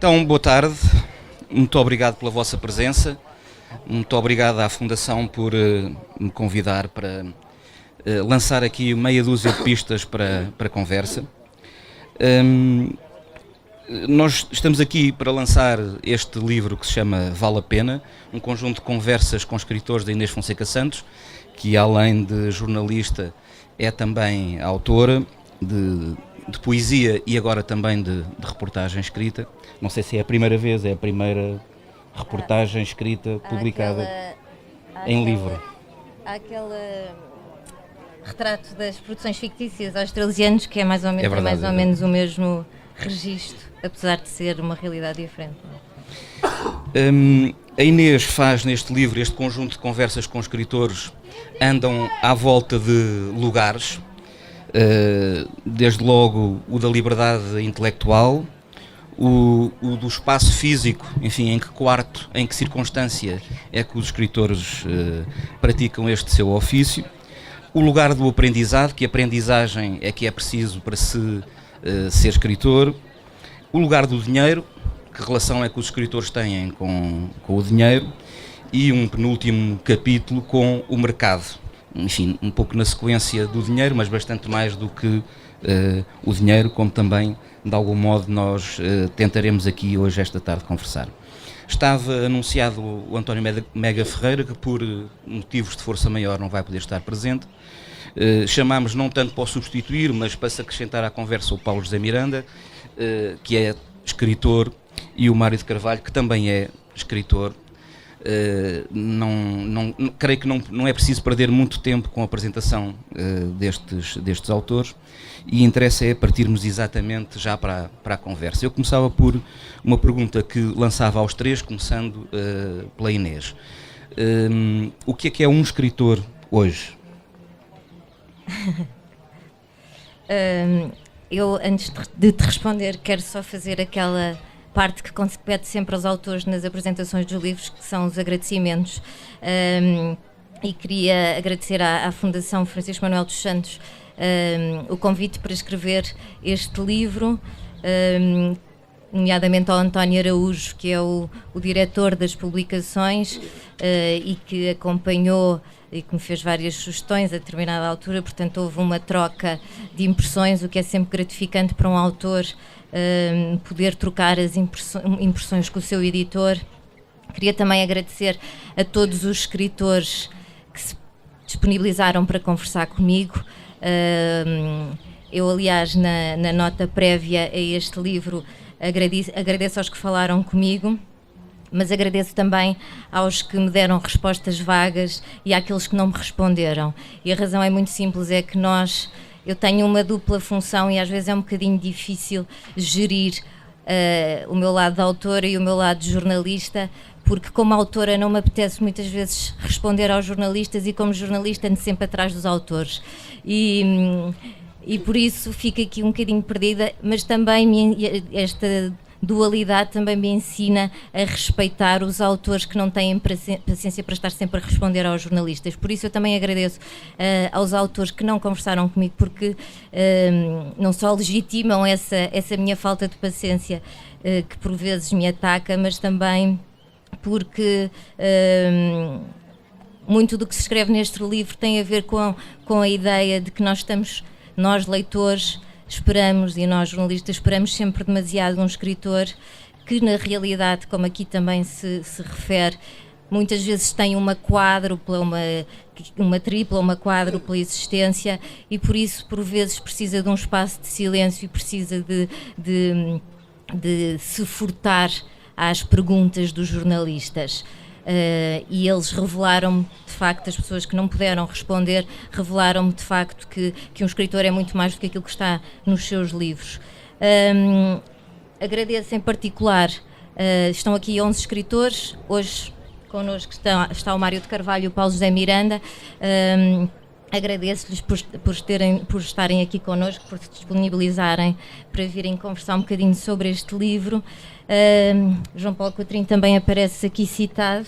Então, boa tarde, muito obrigado pela vossa presença, muito obrigado à Fundação por me convidar para lançar aqui meia dúzia de pistas para conversa. Nós estamos aqui para lançar este livro que se chama Vale a Pena, um conjunto de conversas com escritores da Inês Fonseca Santos, que além de jornalista é também autora de poesia e agora também de reportagem escrita. Não sei se é a primeira vez, é a primeira reportagem escrita publicada em livro. Há aquele retrato das produções fictícias australianas que é mais ou menos o mesmo registro, apesar de ser uma realidade diferente. A Inês faz neste livro, este conjunto de conversas com escritores, andam à volta de lugares, desde logo o da liberdade intelectual, o do espaço físico, enfim, em que quarto, em que circunstância é que os escritores praticam este seu ofício, o lugar do aprendizado, que aprendizagem é que é preciso para se ser escritor, o lugar do dinheiro, que relação é que os escritores têm com o dinheiro, e um penúltimo capítulo com o mercado. Enfim, um pouco na sequência do dinheiro, mas bastante mais do que o dinheiro, como também, de algum modo, nós tentaremos aqui hoje, esta tarde, conversar. Estava anunciado o António Mega Ferreira, que por motivos de força maior não vai poder estar presente. Chamámos não tanto para o substituir, mas para se acrescentar à conversa o Paulo José Miranda, que é escritor, e o Mário de Carvalho, que também é escritor. Creio que não é preciso perder muito tempo com a apresentação destes autores, e interessa é partirmos exatamente já para a conversa. Eu começava por uma pergunta que lançava aos três, começando pela Inês. O que é um escritor hoje? Eu, antes de te responder, quero só fazer aquela parte que compete sempre aos autores nas apresentações dos livros, que são os agradecimentos. E queria agradecer à Fundação Francisco Manuel dos Santos o convite para escrever este livro, nomeadamente ao António Araújo, que é o diretor das publicações e que acompanhou e que me fez várias sugestões a determinada altura. Portanto, houve uma troca de impressões, o que é sempre gratificante para um autor, poder trocar as impressões com o seu editor. Queria também agradecer a todos os escritores que se disponibilizaram para conversar comigo. Eu, aliás, na nota prévia a este livro, agradeço aos que falaram comigo, mas agradeço também aos que me deram respostas vagas e àqueles que não me responderam. E a razão é muito simples, é que eu tenho uma dupla função e às vezes é um bocadinho difícil gerir o meu lado de autora e o meu lado de jornalista, porque como autora não me apetece muitas vezes responder aos jornalistas, e como jornalista ando sempre atrás dos autores. E por isso fico aqui um bocadinho perdida, mas também esta dualidade também me ensina a respeitar os autores que não têm paciência para estar sempre a responder aos jornalistas. Por isso eu também agradeço aos autores que não conversaram comigo, porque não só legitimam essa minha falta de paciência que por vezes me ataca, mas também porque muito do que se escreve neste livro tem a ver com a ideia de que nós leitores esperamos, e nós jornalistas esperamos sempre demasiado um escritor que na realidade, como aqui também se refere, muitas vezes tem uma quádrupla, uma tripla, uma quádrupla existência, e por isso por vezes precisa de um espaço de silêncio e precisa de se furtar às perguntas dos jornalistas. E eles revelaram-me, de facto, as pessoas que não puderam responder, revelaram-me de facto que um escritor é muito mais do que aquilo que está nos seus livros. Agradeço em particular, estão aqui 11 escritores, hoje connosco está o Mário de Carvalho e o Paulo José Miranda. Agradeço-lhes por estarem aqui connosco, por se disponibilizarem para virem conversar um bocadinho sobre este livro. João Paulo Coutrinho também aparece aqui citado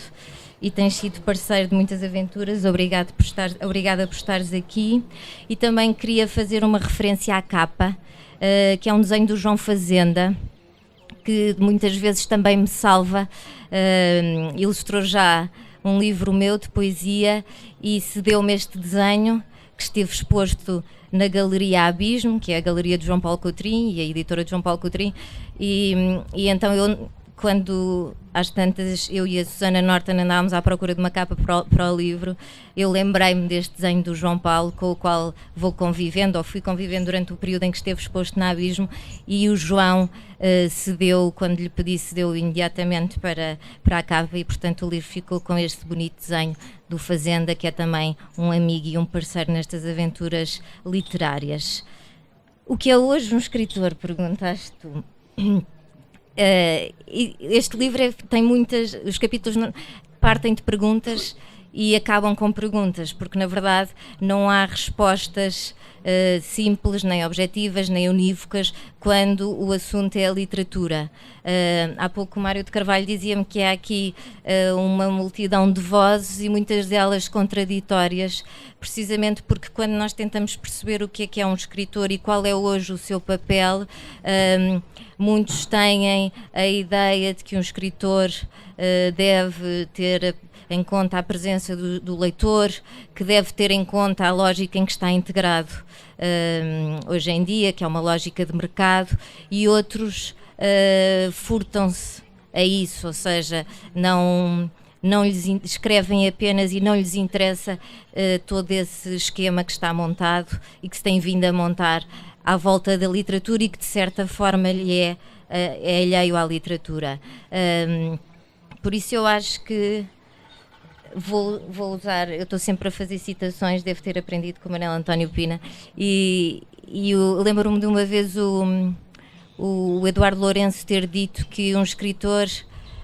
e tens sido parceiro de muitas aventuras. Obrigada por estares aqui. E também queria fazer uma referência à capa, que é um desenho do João Fazenda, que muitas vezes também me salva. Ilustrou já um livro meu de poesia e cedeu-me este desenho que esteve exposto na Galeria Abismo, que é a galeria de João Paulo Coutrinho e a editora de João Paulo Coutrinho, e então eu, quando às tantas eu e a Susana Norton andávamos à procura de uma capa para o livro, eu lembrei-me deste desenho do João Paulo, com o qual vou convivendo, ou fui convivendo durante o período em que esteve exposto na Abismo, e o João cedeu, quando lhe pedi, cedeu imediatamente para a capa, e portanto o livro ficou com este bonito desenho do Fazenda, que é também um amigo e um parceiro nestas aventuras literárias. O que é hoje um escritor, perguntaste tu? Este livro tem muitas... Os capítulos partem de perguntas e acabam com perguntas, porque na verdade não há respostas simples, nem objetivas, nem unívocas, quando o assunto é a literatura. Há pouco o Mário de Carvalho dizia-me que há aqui uma multidão de vozes e muitas delas contraditórias, precisamente porque quando nós tentamos perceber o que é um escritor e qual é hoje o seu papel, muitos têm a ideia de que um escritor deve ter em conta a presença do leitor, que deve ter em conta a lógica em que está integrado hoje em dia, que é uma lógica de mercado, e outros furtam-se a isso, ou seja, não lhes escrevem apenas e não lhes interessa todo esse esquema que está montado e que se tem vindo a montar à volta da literatura e que de certa forma lhe é alheio à literatura. Por isso eu acho que vou usar, eu estou sempre a fazer citações, devo ter aprendido com o Manuel António Pina, e eu lembro-me de uma vez o Eduardo Lourenço ter dito que um escritor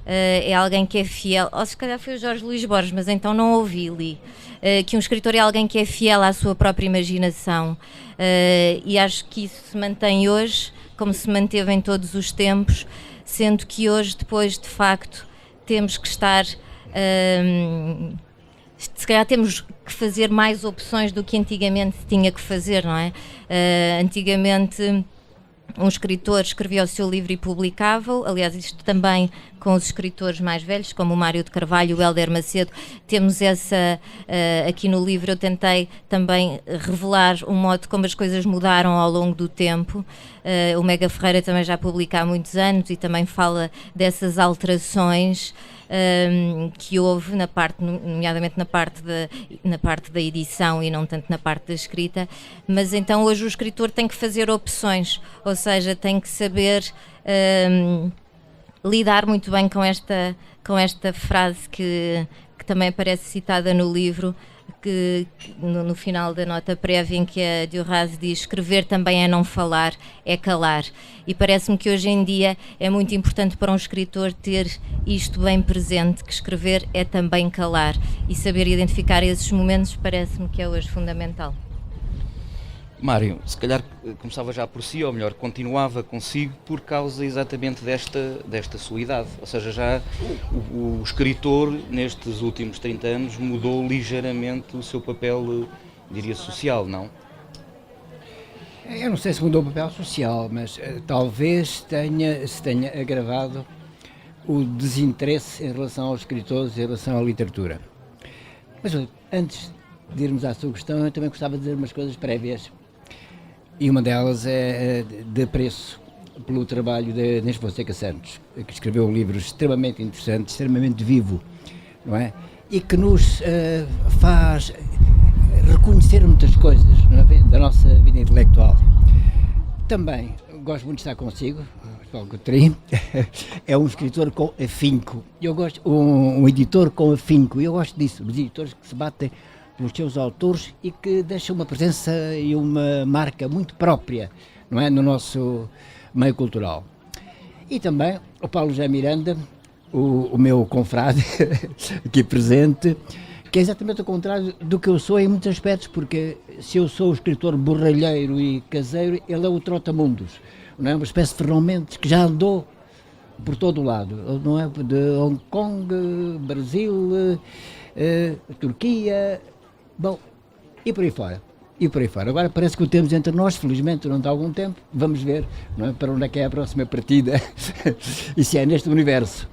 é alguém que é fiel, ou se calhar foi o Jorge Luís Borges, mas então não ouvi-li, que um escritor é alguém que é fiel à sua própria imaginação, e acho que isso se mantém hoje, como se manteve em todos os tempos, sendo que hoje, depois, de facto, temos que estar... se calhar temos que fazer mais opções do que antigamente se tinha que fazer, não é? Antigamente um escritor escrevia o seu livro e publicava-o, aliás isto também com os escritores mais velhos, como o Mário de Carvalho, o Hélder Macedo, temos essa, aqui no livro eu tentei também revelar um modo como as coisas mudaram ao longo do tempo. O Mega Ferreira também já publica há muitos anos e também fala dessas alterações que houve na parte, nomeadamente na parte da edição e não tanto na parte da escrita, mas então hoje o escritor tem que fazer opções, ou seja, tem que saber lidar muito bem com esta frase que também aparece citada no livro, que no final da nota prévia, em que a Duras diz: escrever também é não falar, é calar. E parece-me que hoje em dia é muito importante para um escritor ter isto bem presente, que escrever é também calar, e saber identificar esses momentos parece-me que é hoje fundamental. Mário, se calhar começava já por si, ou melhor, continuava consigo por causa exatamente desta sua idade. Ou seja, já o escritor, nestes últimos 30 anos, mudou ligeiramente o seu papel, diria, social, não? Eu não sei se mudou o papel social, mas talvez se tenha agravado o desinteresse em relação aos escritores, em relação à literatura. Mas antes de irmos à sua questão, eu também gostava de dizer umas coisas prévias. E uma delas é de apreço pelo trabalho de Inês Fonseca Santos, que escreveu um livro extremamente interessante, extremamente vivo, não é? E que nos faz reconhecer muitas coisas, não é? Da nossa vida intelectual. Também gosto muito de estar consigo, Paulo Coutrinho, é um escritor com afinco. Eu gosto, um editor com afinco, e eu gosto disso, dos editores que se batem pelos seus autores e que deixam uma presença e uma marca muito própria, não é, no nosso meio cultural. E também o Paulo José Miranda, o meu confrade aqui presente, que é exatamente o contrário do que eu sou em muitos aspectos, porque se eu sou o escritor borralheiro e caseiro, ele é o trotamundos, não é? Uma espécie de Fernão Mendes que já andou por todo o lado, não é? De Hong Kong, Brasil, Turquia, bom, e por aí fora. e por aí fora. Agora parece que o temos entre nós, felizmente, durante algum tempo. Vamos ver, não é, para onde é que é a próxima partida e se é neste universo.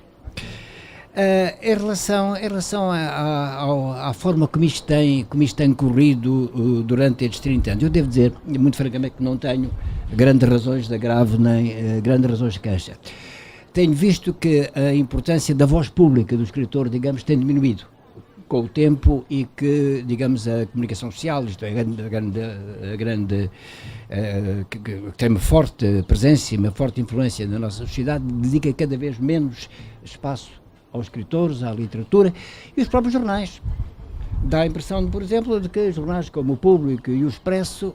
Em relação à forma como isto tem corrido durante estes 30 anos, eu devo dizer, muito francamente, que não tenho grandes razões de agravo nem grandes razões de queixa. Tenho visto que a importância da voz pública do escritor, digamos, tem diminuído com o tempo e que, digamos, a comunicação social, isto é, que tem uma forte presença e uma forte influência na nossa sociedade, dedica cada vez menos espaço aos escritores, à literatura e os próprios jornais. Dá a impressão, por exemplo, de que jornais como o Público e o Expresso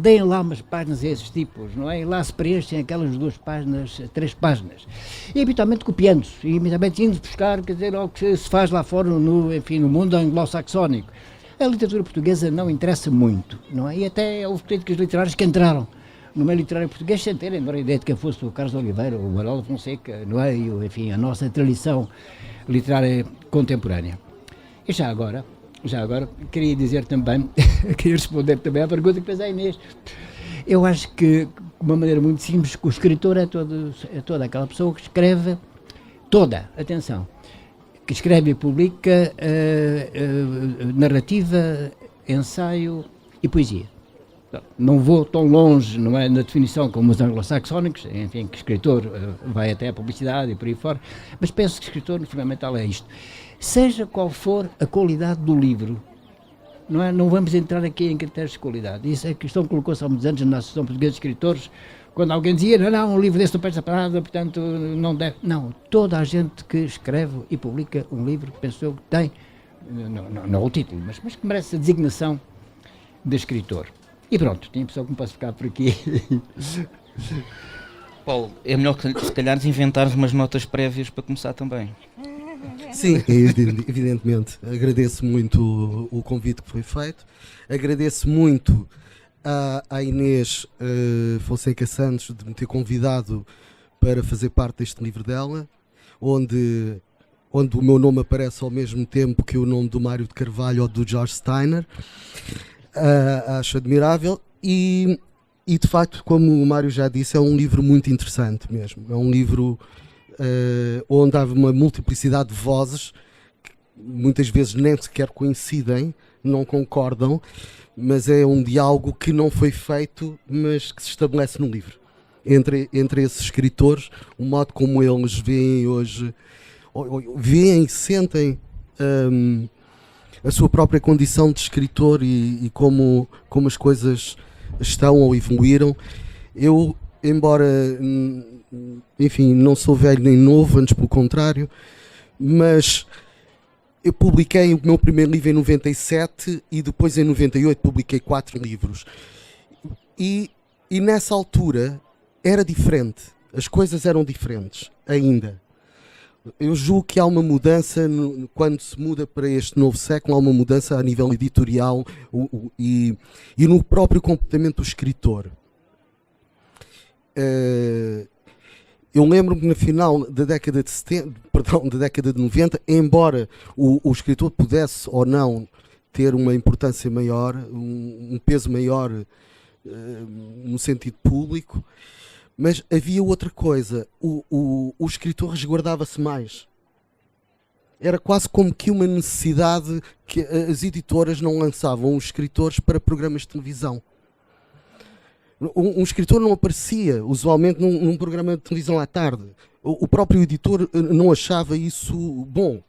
deem lá umas páginas a esses tipos, não é? E lá se preenchem aquelas 2 páginas, 3 páginas. E habitualmente copiando-se, e habitualmente indo buscar, quer dizer, ao que se faz lá fora no mundo anglo-saxónico. A literatura portuguesa não interessa muito, não é? E até houve críticos literários que entraram no meio literário português sem terem a ideia de quem fosse o Carlos Oliveira ou o Manuel Fonseca, não é? E, enfim, a nossa tradição literária contemporânea. E já agora, queria dizer também, queria responder também à pergunta que fez a Inês. Eu acho que, de uma maneira muito simples, que o escritor é toda aquela pessoa que escreve, que escreve e publica narrativa, ensaio e poesia. Não vou tão longe, não é, na definição como os anglo-saxónicos, enfim, que escritor vai até a publicidade e por aí fora, mas penso que escritor, no fundamental, é isto. Seja qual for a qualidade do livro, não é? Não vamos entrar aqui em critérios de qualidade. Isso é a questão que colocou-se há muitos anos na Associação Portuguesa de Escritores, quando alguém dizia, não, um livro desse não presta para nada, portanto não deve. Não, toda a gente que escreve e publica um livro, penso eu que tem, não o título, mas que merece a designação de escritor. E pronto, tinha a impressão que me posso ficar por aqui. Paulo, é melhor que se calhar inventares umas notas prévias para começar também. Sim, evidentemente. Agradeço muito o convite que foi feito. Agradeço muito à Inês Fonseca Santos de me ter convidado para fazer parte deste livro dela, onde o meu nome aparece ao mesmo tempo que o nome do Mário de Carvalho ou do George Steiner. Acho admirável e de facto, como o Mário já disse, é um livro muito interessante mesmo. É um livro onde há uma multiplicidade de vozes que muitas vezes nem sequer coincidem, não concordam, mas é um diálogo que não foi feito, mas que se estabelece no livro. Entre esses escritores, o modo como eles veem hoje, veem e sentem a sua própria condição de escritor e como as coisas estão ou evoluíram. Eu, embora, enfim, não sou velho nem novo, antes pelo contrário, mas eu publiquei o meu primeiro livro em 97 e depois em 98 publiquei 4 livros. E nessa altura era diferente, as coisas eram diferentes ainda. Eu julgo que há uma mudança, quando se muda para este novo século, há uma mudança a nível editorial e no próprio comportamento do escritor. Eu lembro-me que no final da década de 70, da década de 90, embora o escritor pudesse ou não ter uma importância maior, um peso maior no sentido público, mas havia outra coisa, o escritor resguardava-se mais. Era quase como que uma necessidade que as editoras não lançavam os escritores para programas de televisão. Um escritor não aparecia, usualmente, num programa de televisão à tarde. O próprio editor não achava isso bom.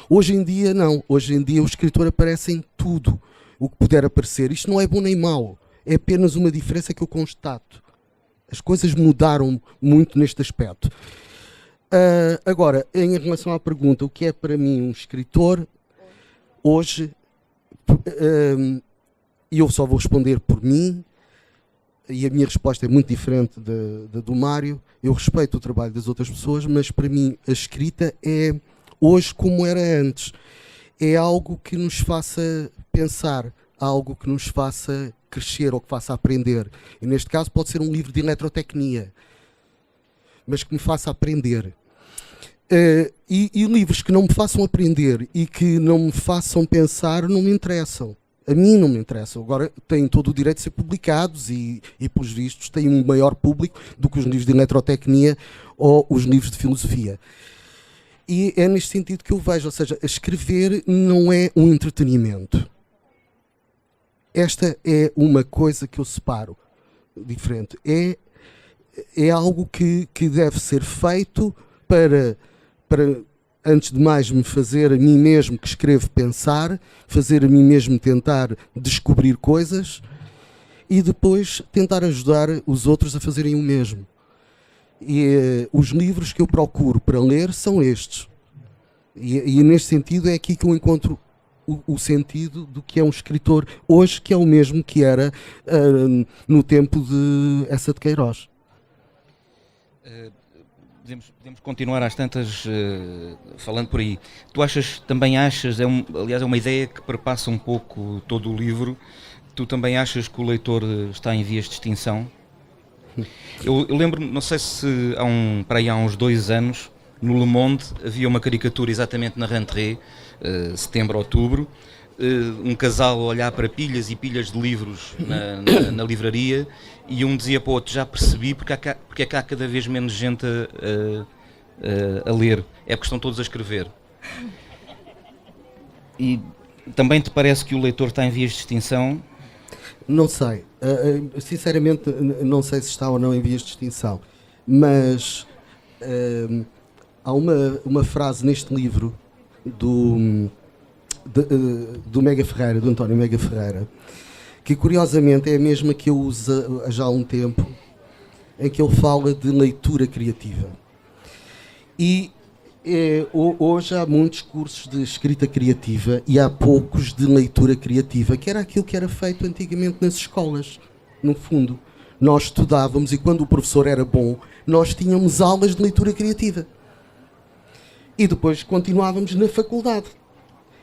Hoje em dia, não. Hoje em dia o escritor aparece em tudo o que puder aparecer. Isto não é bom nem mau. É apenas uma diferença que eu constato. As coisas mudaram muito neste aspecto. Agora, em relação à pergunta, o que é para mim um escritor, hoje, e eu só vou responder por mim, e a minha resposta é muito diferente da do Mário. Eu respeito o trabalho das outras pessoas, mas para mim a escrita é hoje como era antes. É algo que nos faça pensar, algo que nos faça crescer ou que faça aprender. E neste caso pode ser um livro de eletrotecnia, mas que me faça aprender. E livros que não me façam aprender e que não me façam pensar não me interessam. A mim não me interessa. Agora têm todo o direito de ser publicados e pelos vistos, têm um maior público do que os livros de eletrotecnia ou os livros de filosofia. E é neste sentido que eu vejo, ou seja, escrever não é um entretenimento. Esta é uma coisa que eu separo diferente. É algo que deve ser feito para, antes de mais, me fazer a mim mesmo, que escrevo, pensar, fazer a mim mesmo tentar descobrir coisas e depois tentar ajudar os outros a fazerem o mesmo. E os livros que eu procuro para ler são estes. E neste sentido é aqui que eu encontro o sentido do que é um escritor hoje, que é o mesmo que era no tempo de Eça de Queiroz. Podemos continuar às tantas falando por aí. Tu também achas, aliás é uma ideia que perpassa um pouco todo o livro, tu também achas que o leitor está em vias de extinção? Eu lembro-me, não sei se para aí há uns 2 anos, no Le Monde havia uma caricatura exatamente na rentrée, setembro, outubro, um casal a olhar para pilhas e pilhas de livros na livraria, e um dizia para o outro: já percebi porque é que há cada vez menos gente a ler, é porque estão todos a escrever. E também te parece que o leitor está em vias de extinção? Não sei, sinceramente não sei se está ou não em vias de extinção, mas há uma frase neste livro do Mega Ferreira, do António Mega Ferreira, que curiosamente é a mesma que eu uso já há um tempo, em que ele fala de leitura criativa. E hoje há muitos cursos de escrita criativa e há poucos de leitura criativa, que era aquilo que era feito antigamente nas escolas. No fundo, nós estudávamos e quando o professor era bom, nós tínhamos aulas de leitura criativa. E depois continuávamos na faculdade.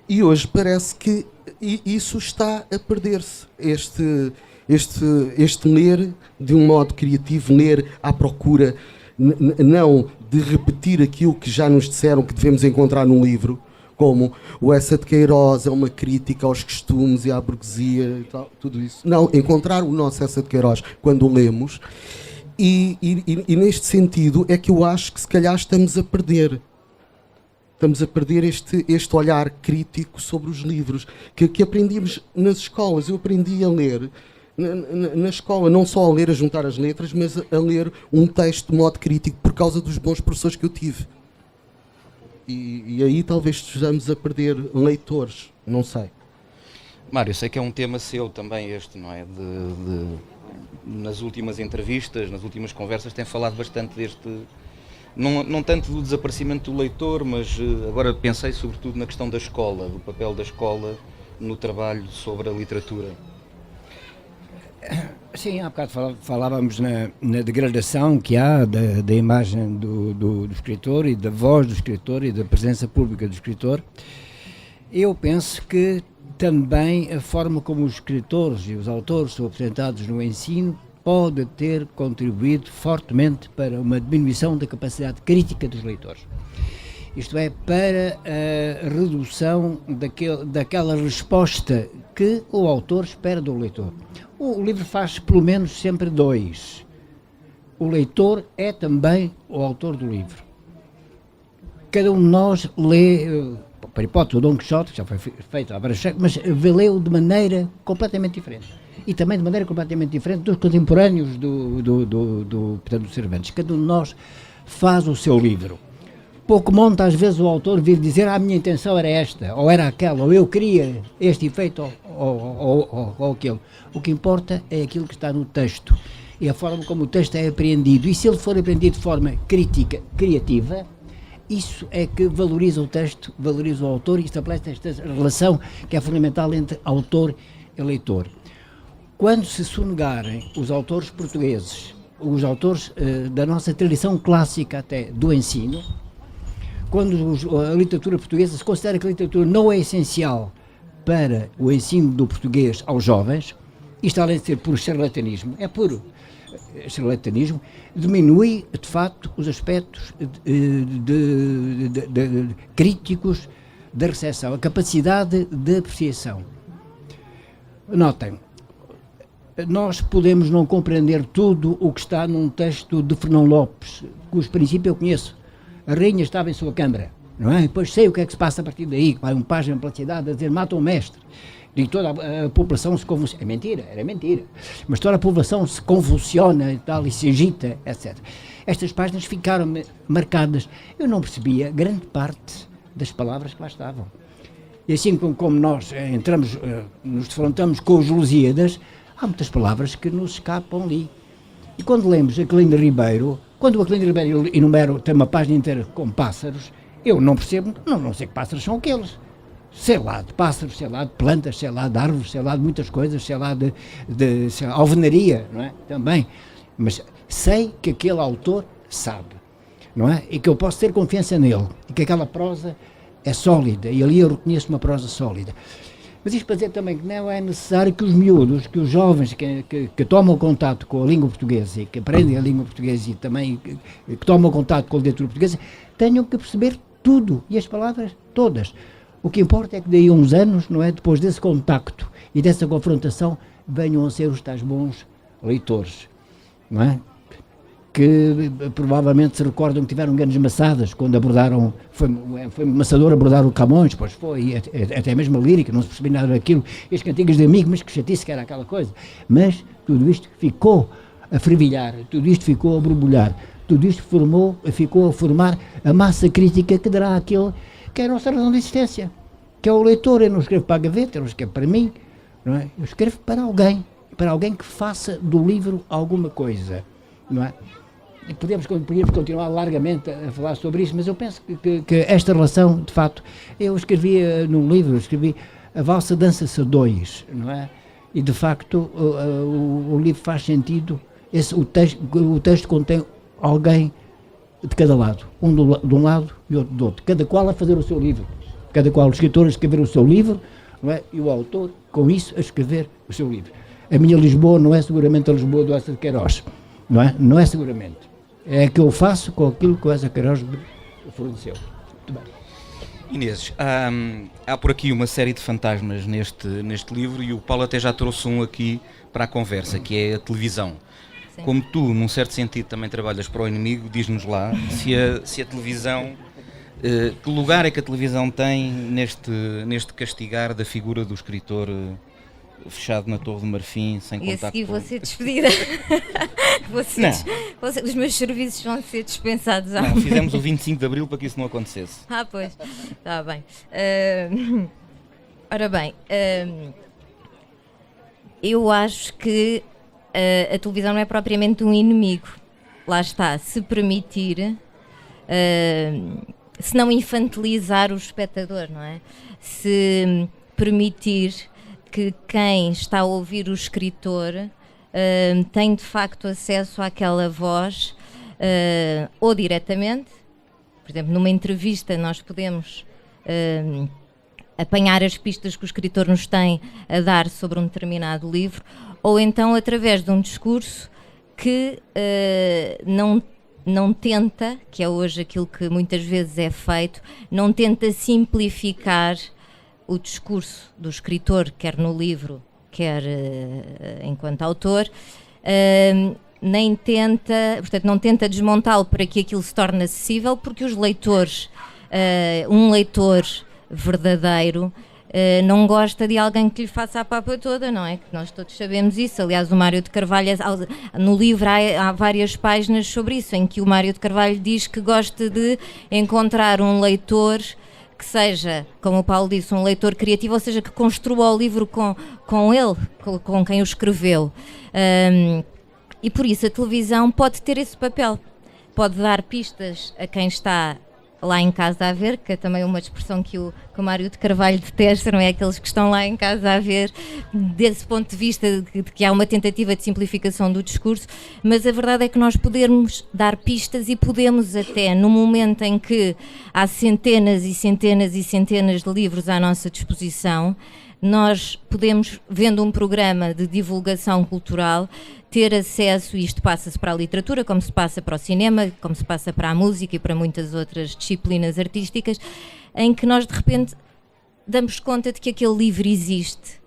E hoje parece que isso está a perder-se. Este ler de um modo criativo, ler à procura, não de repetir aquilo que já nos disseram que devemos encontrar num livro, como o Eça de Queiroz é uma crítica aos costumes e à burguesia e tal, tudo isso. Não, encontrar o nosso Eça de Queiroz quando o lemos. E neste sentido é que eu acho que se calhar estamos a perder este olhar crítico sobre os livros que aprendíamos nas escolas. Eu aprendi a ler na escola, não só a ler, a juntar as letras, mas a ler um texto de modo crítico por causa dos bons professores que eu tive. E aí talvez estejamos a perder leitores, não sei. Mário, sei que é um tema seu também este, não é? Nas últimas entrevistas, nas últimas conversas, tem falado bastante deste... Não tanto do desaparecimento do leitor, mas agora pensei sobretudo na questão da escola, do papel da escola no trabalho sobre a literatura. Sim, há bocado falávamos na degradação que há da imagem do escritor e da voz do escritor e da presença pública do escritor. Eu penso que também a forma como os escritores e os autores são apresentados no ensino pode ter contribuído fortemente para uma diminuição da capacidade crítica dos leitores. Isto é, para a redução daquela resposta que o autor espera do leitor. O livro faz pelo menos sempre 2. O leitor é também o autor do livro. Cada um de nós lê, por hipótese, o Dom Quixote, que já foi feito há vários séculos, mas lê-o de maneira completamente diferente. E também de maneira completamente diferente dos contemporâneos do Cervantes. Cada um de nós faz o seu livro. Pouco monta, às vezes, o autor vir dizer: a minha intenção era esta, ou era aquela, ou eu queria este efeito, ou aquele. O que importa é aquilo que está no texto e a forma como o texto é apreendido. E se ele for apreendido de forma crítica, criativa, isso é que valoriza o texto, valoriza o autor e estabelece esta relação que é fundamental entre autor e leitor. Quando se sonegarem os autores portugueses, os autores da nossa tradição clássica até do ensino, quando a literatura portuguesa se considera que a literatura não é essencial para o ensino do português aos jovens, isto além de ser puro charlatanismo, é puro charlatanismo, diminui de facto os aspectos críticos da recepção, a capacidade de apreciação. notem, nós podemos não compreender tudo o que está num texto de Fernão Lopes, cujo princípio eu conheço. A rainha estava em sua câmara, não é? Depois sei o que é que se passa a partir daí, vai um página pela cidade a dizer mata o mestre. E toda a população se convulsiona. É mentira, era mentira. Mas toda a população se convulsiona e tal, e se agita, etc. Estas páginas ficaram marcadas. Eu não percebia grande parte das palavras que lá estavam. E assim como nós entramos, nos defrontamos com os Lusíadas, há muitas palavras que nos escapam ali. E quando lemos Aquilino Ribeiro, quando o Aquilino Ribeiro enumera, tem uma página inteira com pássaros, eu não percebo, não sei que pássaros são aqueles. Sei lá de pássaros, sei lá de plantas, sei lá de árvores, sei lá de muitas coisas, sei lá de sei lá, alvenaria, não é? Também. Mas sei que aquele autor sabe, não é? E que eu posso ter confiança nele, e que aquela prosa é sólida, e ali eu reconheço uma prosa sólida. Mas isto para dizer também que não é necessário que os miúdos, que os jovens que tomam contato com a língua portuguesa e que aprendem a língua portuguesa e também que tomam contato com a literatura portuguesa, tenham que perceber tudo, e as palavras todas. O que importa é que daí a uns anos, não é, depois desse contacto e dessa confrontação, venham a ser os tais bons leitores, não é? Que provavelmente se recordam que tiveram grandes maçadas quando abordaram, foi maçador abordar o Camões, pois foi, até mesmo a lírica, não se percebia nada daquilo, e as cantigas de amigo, mas que chatice que era aquela coisa. Mas tudo isto ficou a fervilhar, tudo isto ficou a borbulhar, tudo isto ficou a formar a massa crítica que dará aquele que é a nossa razão de existência, que é o leitor. Eu não escrevo para a gaveta, eu não escrevo para mim, não é? Eu escrevo para alguém que faça do livro alguma coisa, não é? E podíamos continuar largamente a falar sobre isso, mas eu penso que esta relação, de facto, eu escrevi num livro, escrevi A Valsa Dança-se a Dois, não é? E de facto o livro faz sentido, o texto contém alguém de cada lado, um de um lado e outro do outro, cada qual a fazer o seu livro, cada qual o escritor a escrever o seu livro, não é? E o autor, com isso, a escrever o seu livro. A minha Lisboa não é seguramente a Lisboa do Eça de Queiroz, não é? Não é seguramente. É a que eu faço com aquilo que o Eça Queiroz forneceu. Muito bem. Inês, há por aqui uma série de fantasmas neste livro, e o Paulo até já trouxe um aqui para a conversa, que é a televisão. Sim. Como tu, num certo sentido, também trabalhas para o inimigo, diz-nos lá se a televisão, que lugar é que a televisão tem neste castigar da figura do escritor fechado na Torre de Marfim, sem contacto. E a seguir vou ser despedida. Os meus serviços vão ser dispensados. Não, fizemos o 25 de Abril para que isso não acontecesse. Pois, está bem. Ora bem, eu acho que a televisão não é propriamente um inimigo. Lá está, se permitir, se não infantilizar o espectador, não é? Se permitir que quem está a ouvir o escritor tem de facto acesso àquela voz, ou diretamente, por exemplo, numa entrevista nós podemos apanhar as pistas que o escritor nos tem a dar sobre um determinado livro, ou então através de um discurso que não tenta, que é hoje aquilo que muitas vezes é feito, não tenta simplificar o discurso do escritor, quer no livro, quer enquanto autor, nem tenta, portanto, não tenta desmontá-lo para que aquilo se torne acessível, porque os leitores, um leitor verdadeiro, não gosta de alguém que lhe faça a papa toda, não é? Que nós todos sabemos isso. Aliás, o Mário de Carvalho, no livro há várias páginas sobre isso, em que o Mário de Carvalho diz que gosta de encontrar um leitor que seja, como o Paulo disse, um leitor criativo, ou seja, que construa o livro com ele, com quem o escreveu. E por isso a televisão pode ter esse papel, pode dar pistas a quem está lá em casa a ver, que é também uma expressão que o Mário de Carvalho detesta, não é? Aqueles que estão lá em casa a ver, desse ponto de vista de que há uma tentativa de simplificação do discurso, mas a verdade é que nós podemos dar pistas e podemos até, no momento em que há centenas e centenas e centenas de livros à nossa disposição, nós podemos, vendo um programa de divulgação cultural, ter acesso, e isto passa-se para a literatura, como se passa para o cinema, como se passa para a música e para muitas outras disciplinas artísticas, em que nós de repente damos conta de que aquele livro existe,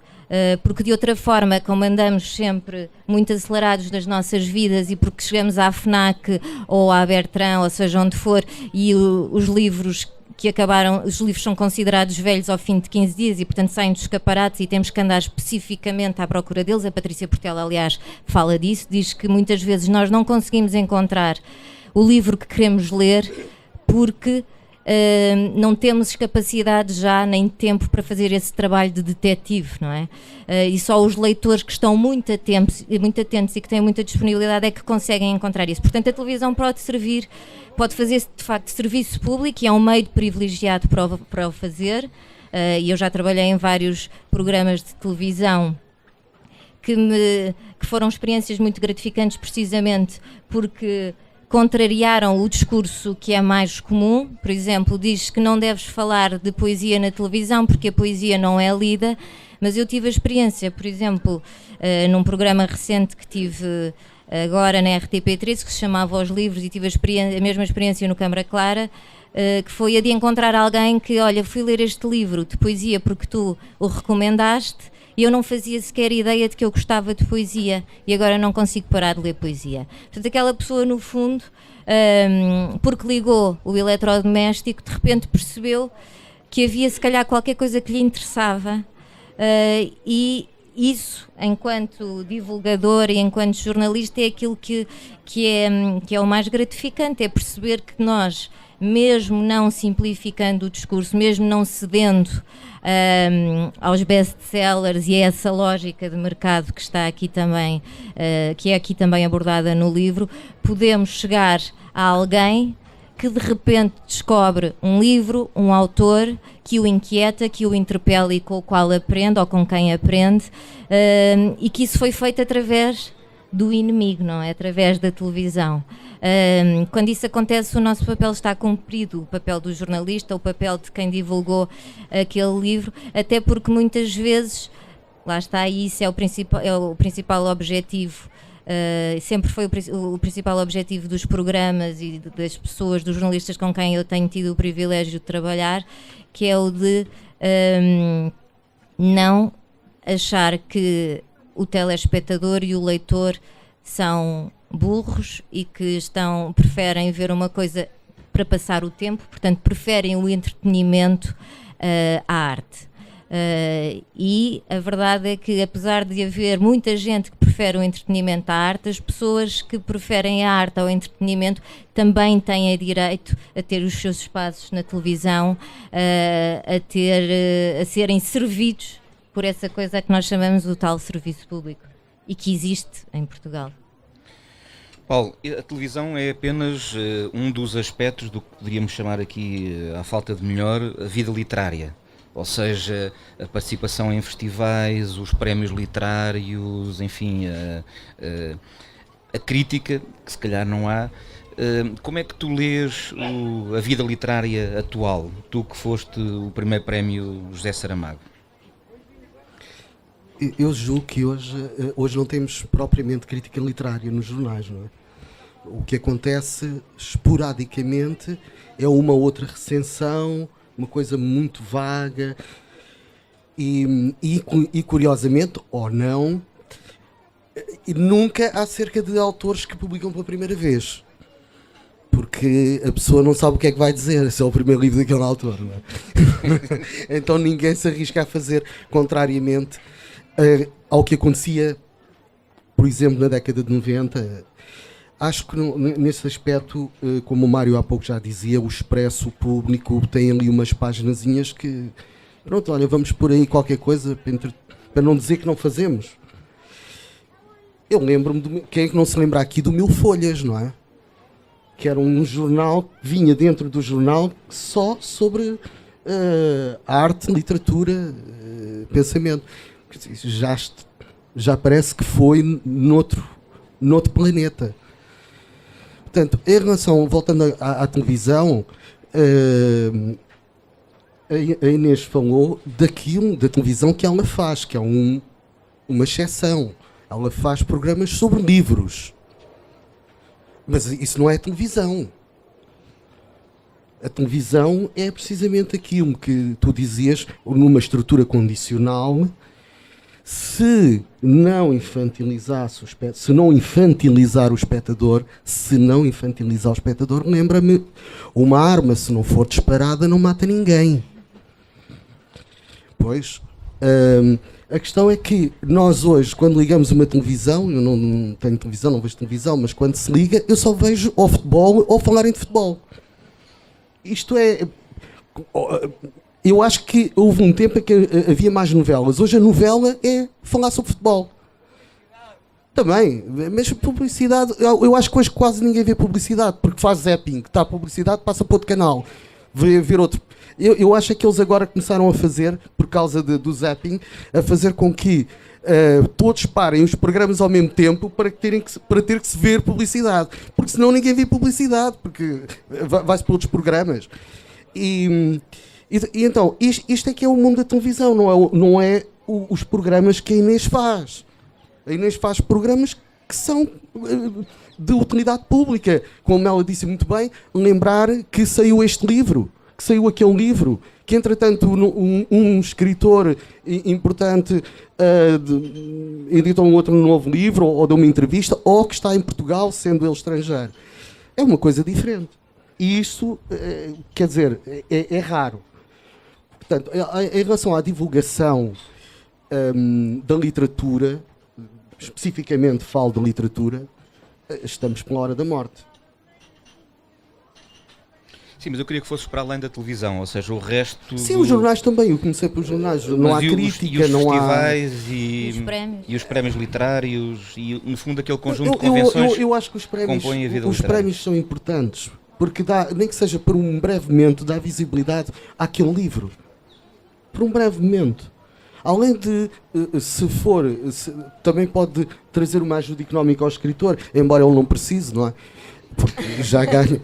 porque de outra forma, como andamos sempre muito acelerados nas nossas vidas e porque chegamos à FNAC ou à Bertrand, ou seja, onde for, e os livros são considerados velhos ao fim de 15 dias e, portanto, saem dos escaparates e temos que andar especificamente à procura deles. A Patrícia Portela, aliás, fala disso, diz que muitas vezes nós não conseguimos encontrar o livro que queremos ler porque não temos capacidade já nem tempo para fazer esse trabalho de detetive, não é? E só os leitores que estão muito atentos e que têm muita disponibilidade é que conseguem encontrar isso. Portanto, a televisão pode fazer de facto serviço público e é um meio privilegiado para o fazer. E eu já trabalhei em vários programas de televisão que foram experiências muito gratificantes, precisamente porque contrariaram o discurso que é mais comum. Por exemplo, diz que não deves falar de poesia na televisão porque a poesia não é lida, mas eu tive a experiência, por exemplo, num programa recente que tive agora na RTP3, que se chamava Os Livros, e tive a mesma experiência no Câmara Clara, que foi a de encontrar alguém que, olha, fui ler este livro de poesia porque tu o recomendaste, e eu não fazia sequer ideia de que eu gostava de poesia e agora não consigo parar de ler poesia. Portanto, aquela pessoa, no fundo, porque ligou o eletrodoméstico, de repente percebeu que havia, se calhar, qualquer coisa que lhe interessava, e isso, enquanto divulgador e enquanto jornalista, é aquilo que é o mais gratificante, é perceber que nós, mesmo não simplificando o discurso, mesmo não cedendo aos best-sellers e a essa lógica de mercado que está aqui também, que é aqui também abordada no livro, podemos chegar a alguém que de repente descobre um livro, um autor que o inquieta, que o interpela e com o qual aprende ou com quem aprende, e que isso foi feito através do inimigo, não é? Através da televisão. Quando isso acontece, o nosso papel está cumprido, o papel do jornalista, o papel de quem divulgou aquele livro, até porque muitas vezes, lá está, isso é o principal objetivo, sempre foi o principal objetivo dos programas e das pessoas, dos jornalistas com quem eu tenho tido o privilégio de trabalhar, que é o de não achar que o telespectador e o leitor são burros e que preferem ver uma coisa para passar o tempo, portanto preferem o entretenimento à arte. E a verdade é que, apesar de haver muita gente que prefere o entretenimento à arte, as pessoas que preferem a arte ao entretenimento também têm direito a ter os seus espaços na televisão, a serem servidos por essa coisa que nós chamamos o tal serviço público e que existe em Portugal. Paulo, a televisão é apenas um dos aspectos do que poderíamos chamar aqui, à falta de melhor, a vida literária. Ou seja, a participação em festivais, os prémios literários, enfim, a crítica, que se calhar não há. Como é que tu lês a vida literária atual? Tu que foste o primeiro prémio José Saramago. Eu julgo que hoje não temos propriamente crítica literária nos jornais, não é? O que acontece esporadicamente é uma outra recensão, uma coisa muito vaga e curiosamente, ou não, nunca acerca de autores que publicam pela primeira vez. Porque a pessoa não sabe o que é que vai dizer, se é o primeiro livro daquele autor, não é? Então ninguém se arrisca a fazer contrariamente ao que acontecia, por exemplo, na década de 90. Acho que nesse aspecto, como o Mário há pouco já dizia, o Expresso, o Público, tem ali umas paginazinhas que, pronto, olha, vamos pôr aí qualquer coisa para não dizer que não fazemos. Eu lembro-me, quem é que não se lembra aqui do Mil Folhas, não é? Que era um jornal que vinha dentro do jornal só sobre arte, literatura, pensamento. Já parece que foi noutro planeta. Portanto, em relação, voltando à televisão, a Inês falou da televisão que ela faz, que é uma exceção. Ela faz programas sobre livros. Mas isso não é televisão. A televisão é precisamente aquilo que tu dizias, numa estrutura condicional, se não infantilizar o espectador, lembra-me, uma arma, se não for disparada, não mata ninguém. Pois, a questão é que nós hoje, quando ligamos uma televisão, eu não tenho televisão, não vejo televisão, mas quando se liga, eu só vejo ou futebol ou falarem de futebol. Isto é... Eu acho que houve um tempo em que havia mais novelas. Hoje a novela é falar sobre futebol. Também, mas publicidade, eu acho que hoje quase ninguém vê publicidade, porque faz zapping, está a publicidade, passa para outro canal, ver outro. Eu acho que eles agora começaram a fazer, por causa do zapping, a fazer com que todos parem os programas ao mesmo tempo para ter que se ver publicidade, porque senão ninguém vê publicidade, porque vai-se para outros programas. E então, isto é que é o mundo da televisão, não é os programas que a Inês faz. A Inês faz programas que são de utilidade pública. Como ela disse muito bem, lembrar que saiu este livro, que saiu aquele livro, que entretanto um escritor importante editou um outro novo livro, ou deu uma entrevista, ou que está em Portugal, sendo ele estrangeiro. É uma coisa diferente. E isso, quer dizer, é raro. Portanto, em relação à divulgação da literatura, especificamente falo da literatura, estamos pela hora da morte. Sim, mas eu queria que fosses para além da televisão, ou seja, o resto... Sim, os jornais também, eu comecei pelos jornais, não há crítica, não há... E os prémios literários, e no fundo aquele conjunto de convenções eu acho que compõem a vida os literária. prémios são importantes, porque nem que seja por um breve momento, dá visibilidade àquele livro. Por um breve momento. Além de, também pode trazer uma ajuda económica ao escritor, embora ele não precise, não é? Porque já ganha,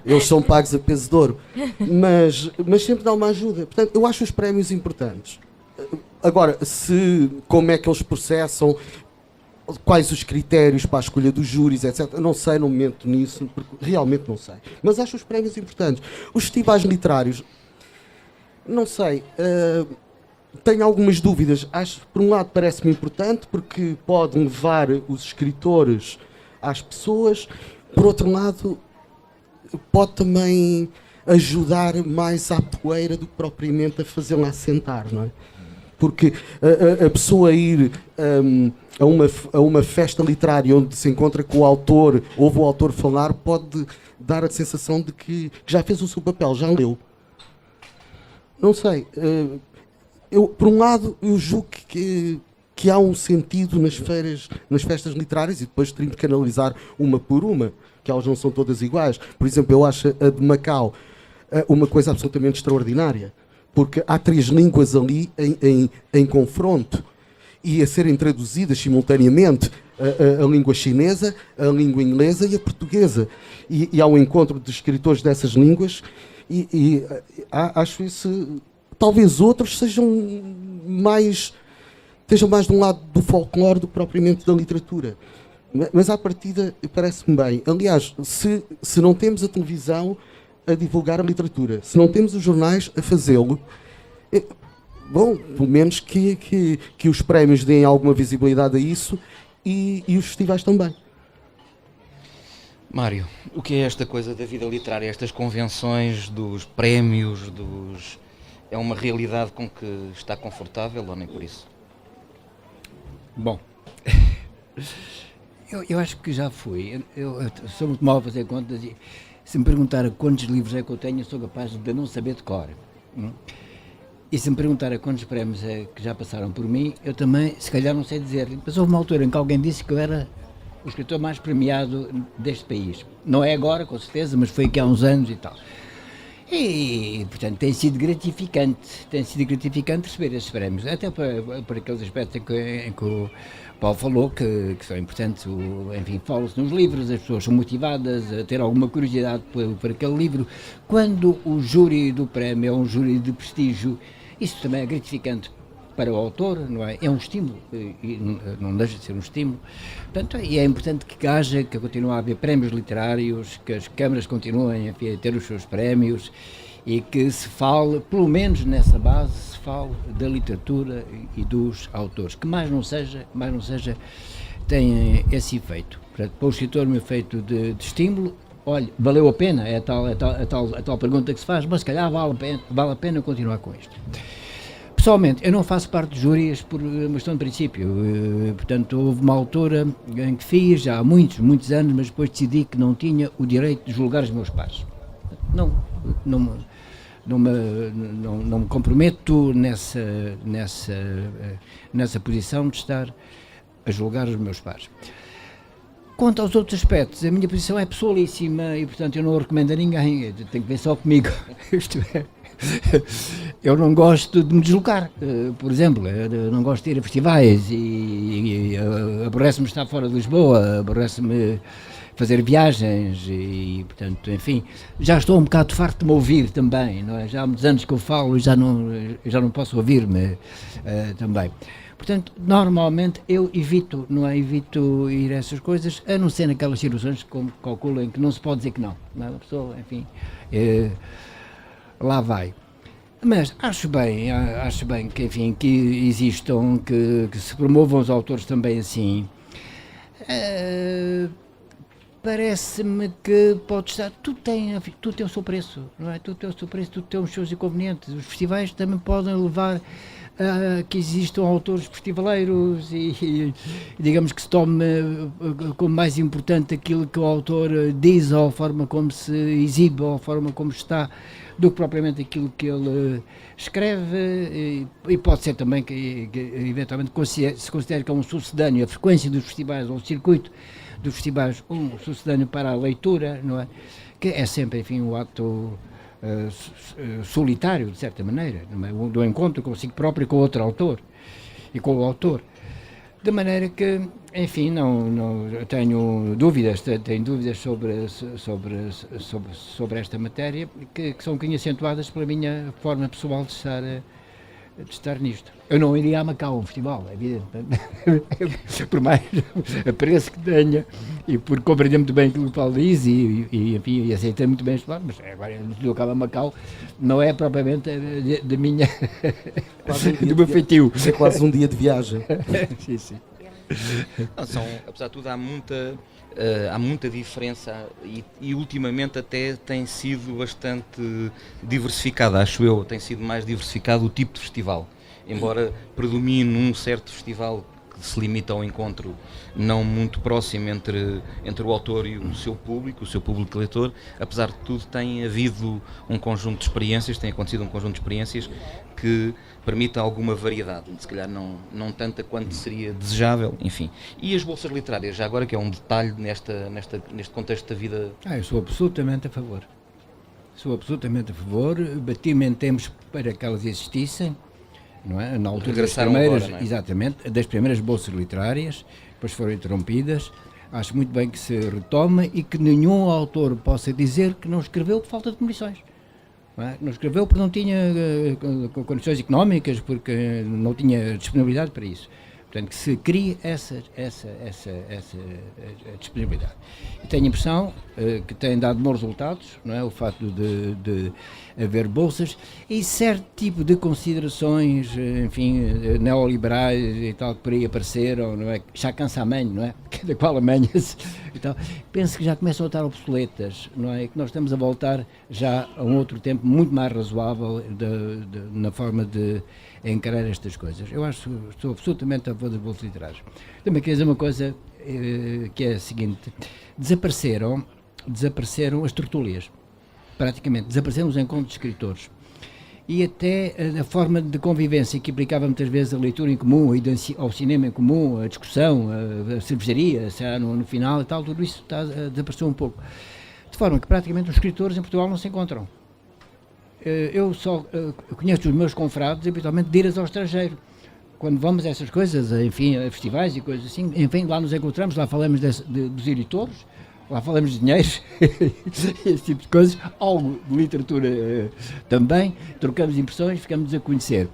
eles são pagos a peso de ouro. Mas sempre dá uma ajuda. Portanto, eu acho os prémios importantes. Agora, como é que eles processam, quais os critérios para a escolha dos júris, etc. Eu não sei, não me meto nisso, porque realmente não sei. Mas acho os prémios importantes. Os festivais literários, não sei, tenho algumas dúvidas. Acho, por um lado, parece-me importante, porque pode levar os escritores às pessoas. Por outro lado, pode também ajudar mais à poeira do que propriamente a fazê-la assentar, não é? Porque a pessoa ir a uma festa literária onde se encontra com o autor, ouve o autor falar, pode dar a sensação de que já fez o seu papel, já leu. Não sei. Por um lado, eu julgo que há um sentido nas festas literárias, e depois teríamos que analisar uma por uma, que elas não são todas iguais. Por exemplo, eu acho a de Macau uma coisa absolutamente extraordinária, porque há 3 línguas ali em confronto e a serem traduzidas simultaneamente, a língua chinesa, a língua inglesa e a portuguesa. E há um encontro de escritores dessas línguas e acho isso... Talvez outros estejam mais de um lado do folclore do que propriamente da literatura. Mas à partida parece-me bem. Aliás, se não temos a televisão a divulgar a literatura, se não temos os jornais a fazê-lo, bom, pelo menos que os prémios deem alguma visibilidade a isso e os festivais também. Mário, o que é esta coisa da vida literária, estas convenções dos prémios, é uma realidade com que está confortável ou nem por isso? Bom, eu acho que já fui. Eu sou muito mau a fazer contas e se me perguntar quantos livros é que eu tenho, eu sou capaz de não saber de cor. E se me perguntar quantos prémios é que já passaram por mim, eu também, se calhar, não sei dizer. Mas houve uma altura em que alguém disse que eu era o escritor mais premiado deste país. Não é agora, com certeza, mas foi aqui há uns anos e tal. E, portanto, tem sido gratificante receber esses prémios, até por aqueles aspectos em que o Paulo falou, que são importantes, enfim, fala-se nos livros, as pessoas são motivadas a ter alguma curiosidade por aquele livro. Quando o júri do prémio é um júri de prestígio, isso também é gratificante para o autor, não é? É um estímulo, e não deixa de ser um estímulo. Portanto, e é importante que continue a haver prémios literários, que as câmaras continuem a ter os seus prémios e que se fale, pelo menos nessa base, se fale da literatura e dos autores, que mais não seja tem esse efeito. Portanto, para o escritor, um efeito de estímulo. Olha, valeu a pena, é a tal pergunta que se faz, mas se calhar vale a pena continuar com isto. Pessoalmente, eu não faço parte de júris por uma questão de princípio, portanto, houve uma altura em que fiz, já há muitos anos, mas depois decidi que não tinha o direito de julgar os meus pares. Não me comprometo nessa posição de estar a julgar os meus pares. Quanto aos outros aspectos, a minha posição é pessoalíssima e, portanto, eu não recomendo a ninguém, tenho que ver só comigo. Isto é, eu não gosto de me deslocar, por exemplo, eu não gosto de ir a festivais e aborrece-me estar fora de Lisboa, aborrece-me fazer viagens e, portanto, enfim, já estou um bocado farto de me ouvir também, não é? Já há muitos anos que eu falo e já não posso ouvir-me também. Portanto, normalmente eu evito ir a essas coisas, a não ser naquelas situações que calculo em que não se pode dizer que não. A pessoa, enfim, lá vai. Mas acho bem que, enfim, que existam, que se promovam os autores também assim. Parece-me que pode estar, tudo tem o seu preço, não é? Tudo tem o seu preço, tudo tem os seus inconvenientes. Os festivais também podem levar a que existam autores festivaleiros e digamos que se tome como mais importante aquilo que o autor diz, ou a forma como se exibe, ou a forma como está, do que propriamente aquilo que ele escreve, e pode ser também que eventualmente se considere que é um sucedâneo, a frequência dos festivais ou o circuito dos festivais, um sucedâneo para a leitura, não é? Que é sempre, enfim, um ato solitário, de certa maneira, não é? Do encontro consigo próprio e com outro autor, e com o autor. De maneira que, enfim, não tenho dúvidas sobre esta matéria, que são um bocadinho acentuadas pela minha forma pessoal de estar nisto. Eu não iria a Macau, um festival, é evidente. Por mais apreço que tenha, e por compreender muito bem aquilo que o Paulo diz, enfim, e aceitei muito bem este plano, mas agora, no que a Macau, não é propriamente da minha... do meu feitio. É quase um dia de viagem. Sim, sim. Apesar de tudo, há muita diferença e ultimamente até tem sido bastante diversificado, acho eu, tem sido mais diversificado o tipo de festival, embora predomine um certo festival que se limita ao encontro não muito próximo entre o autor e o seu público leitor. Apesar de tudo, tem havido um conjunto de experiências, tem acontecido um conjunto de experiências que permita alguma variedade, se calhar não tanta quanto seria desejável, enfim. E as bolsas literárias, já agora, que é um detalhe neste contexto da vida... Eu sou absolutamente a favor. Bati-me em tempos para que elas existissem, não é? Na altura das primeiras, agora, não é? Exatamente, das primeiras bolsas literárias, depois foram interrompidas. Acho muito bem que se retome e que nenhum autor possa dizer que não escreveu por falta de condições. Não escreveu porque não tinha condições económicas, porque não tinha disponibilidade para isso. Portanto, que se crie essa disponibilidade. E tenho a impressão que tem dado bons resultados, não é? O facto de haver bolsas e certo tipo de considerações, enfim, neoliberais e tal, que por aí apareceram, não é? Já cansa a manho, não é? Cada qual amanha-se e tal. Penso que já começam a estar obsoletas, não é? E que nós estamos a voltar já a um outro tempo muito mais razoável na forma de encarar estas coisas. Eu estou absolutamente a favor das bolsas literárias. Também quero dizer uma coisa que é a seguinte: desapareceram as tertúlias, praticamente, desapareceram os encontros de escritores. E até a forma de convivência que implicava muitas vezes a leitura em comum, a ida ao cinema em comum, a discussão, a cervejaria, no final e tal, tudo isso desapareceu um pouco. De forma que praticamente os escritores em Portugal não se encontram. Eu só conheço os meus confrades habitualmente de idas ao estrangeiro. Quando vamos a essas coisas, enfim, a festivais e coisas assim, enfim, lá nos encontramos, lá falamos dos editores, lá falamos de dinheiros, esse tipo de coisas, algo de literatura também, trocamos impressões, ficamos a conhecer.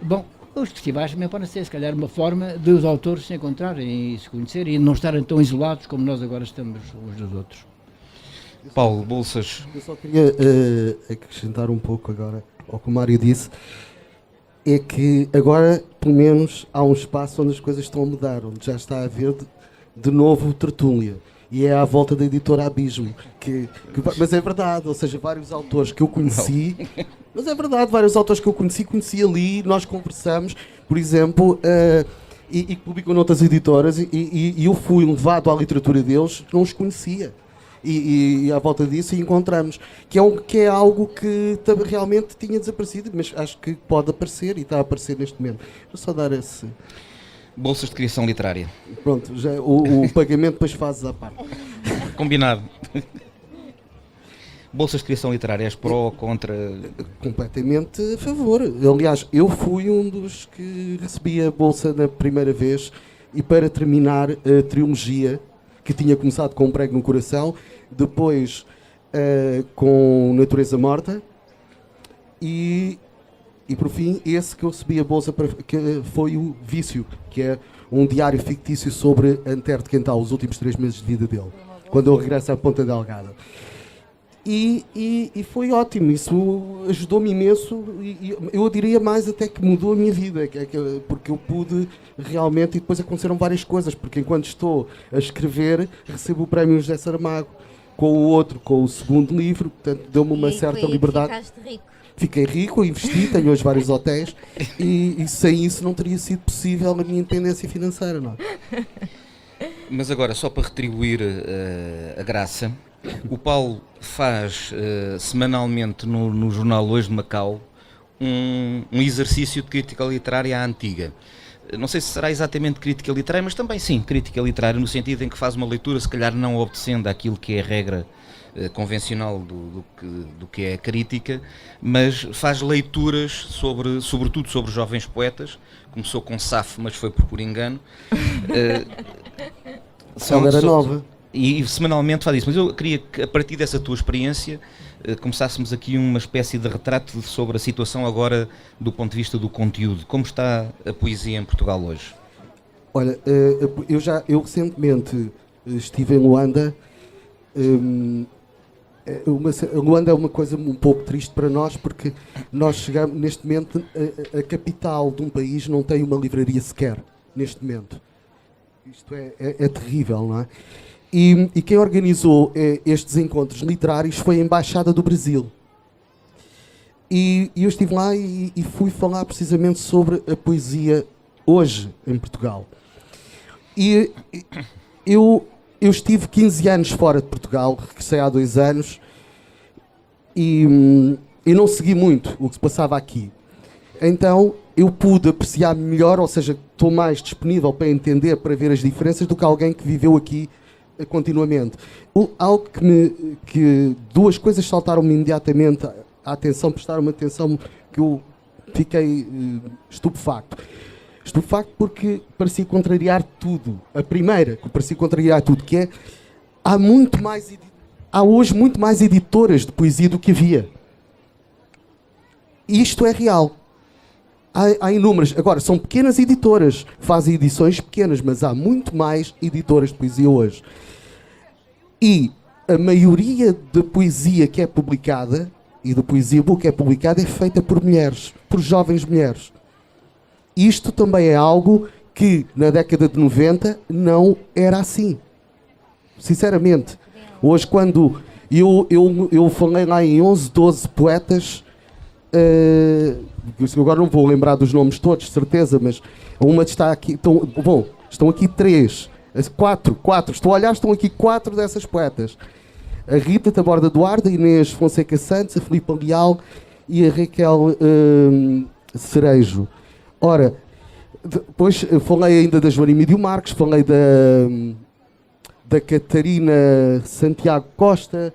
Bom, os festivais também podem ser, se calhar, uma forma de os autores se encontrarem e se conhecerem e não estarem tão isolados como nós agora estamos uns dos outros. Paulo, bolsas. Eu só queria acrescentar um pouco agora ao que o Mário disse, é que agora, pelo menos, há um espaço onde as coisas estão a mudar, onde já está a haver de novo tertúlia. E é à volta da editora Abismo. Mas é verdade, ou seja, vários autores que eu conheci, mas é verdade, vários autores que eu conheci ali, nós conversamos, por exemplo, e que publicam noutras editoras, e eu fui levado à literatura deles, não os conhecia. E à volta disso encontramos, que é algo que realmente tinha desaparecido, mas acho que pode aparecer e está a aparecer neste momento. Vou só dar esse... Bolsas de criação literária. Pronto, já, o pagamento depois fazes à parte. Combinado. Bolsas de criação literária, és pró ou contra? Completamente a favor. Aliás, eu fui um dos que recebi a bolsa na primeira vez, e para terminar a trilogia, que tinha começado com Um Prego no Coração, depois com Natureza Morta, e por fim, esse que eu recebi a bolsa que foi o Vício, que é um diário fictício sobre Antero de Quental, os últimos 3 meses de vida dele, quando ele regressa à Ponta Delgada. E foi ótimo, isso ajudou-me imenso, e eu diria mais até que mudou a minha vida, porque eu pude realmente, e depois aconteceram várias coisas, porque enquanto estou a escrever, recebo o prémio José Saramago, com o segundo livro, portanto deu-me uma certa liberdade. Ficaste rico. Fiquei rico, investi, tenho hoje vários hotéis, e sem isso não teria sido possível a minha independência financeira, não é? Mas agora, só para retribuir a graça, o Paulo faz semanalmente no jornal Hoje de Macau um exercício de crítica literária à antiga. Não sei se será exatamente crítica literária, mas também sim, crítica literária, no sentido em que faz uma leitura, se calhar não obedecendo àquilo que é a regra convencional do que é a crítica, mas faz leituras sobretudo sobre jovens poetas. Começou com Safo, mas foi por engano. Ela era nova. E semanalmente faz isso, mas eu queria que, a partir dessa tua experiência, começássemos aqui uma espécie de retrato sobre a situação agora do ponto de vista do conteúdo. Como está a poesia em Portugal hoje? Olha, eu recentemente estive em Luanda. Luanda é uma coisa um pouco triste para nós, porque nós chegamos, neste momento, a capital de um país não tem uma livraria sequer, neste momento. Isto é terrível, não é? E quem organizou estes encontros literários foi a Embaixada do Brasil. E eu estive lá e fui falar precisamente sobre a poesia hoje em Portugal. E eu estive 15 anos fora de Portugal, regressei há 2 anos, e não segui muito o que se passava aqui. Então eu pude apreciar melhor, ou seja, estou mais disponível para entender, para ver as diferenças, do que alguém que viveu aqui continuamente. Algo que 2 coisas saltaram-me imediatamente à atenção, prestaram-me atenção, que eu fiquei estupefacto. Estupefacto porque parecia contrariar tudo. A primeira, que parecia contrariar tudo, que é, há hoje muito mais editoras de poesia do que havia. E isto é real. Há inúmeras. Agora, são pequenas editoras, fazem edições pequenas, mas há muito mais editoras de poesia hoje. E a maioria da poesia que é publicada, e da poesia boa que é publicada, é feita por mulheres, por jovens mulheres. Isto também é algo que na década de 90 não era assim. Sinceramente. Hoje, quando eu falei lá em 11, 12 poetas, agora não vou lembrar dos nomes todos, de certeza, mas uma está aqui. Estão aqui 3, 4, estou a olhar, estão aqui 4 dessas poetas. A Rita Taborda Duarte, a Inês Fonseca Santos, a Filipa Leal e a Raquel Cerejo. Ora, depois falei ainda da Joana Emílio Marques, falei da Catarina Santiago Costa,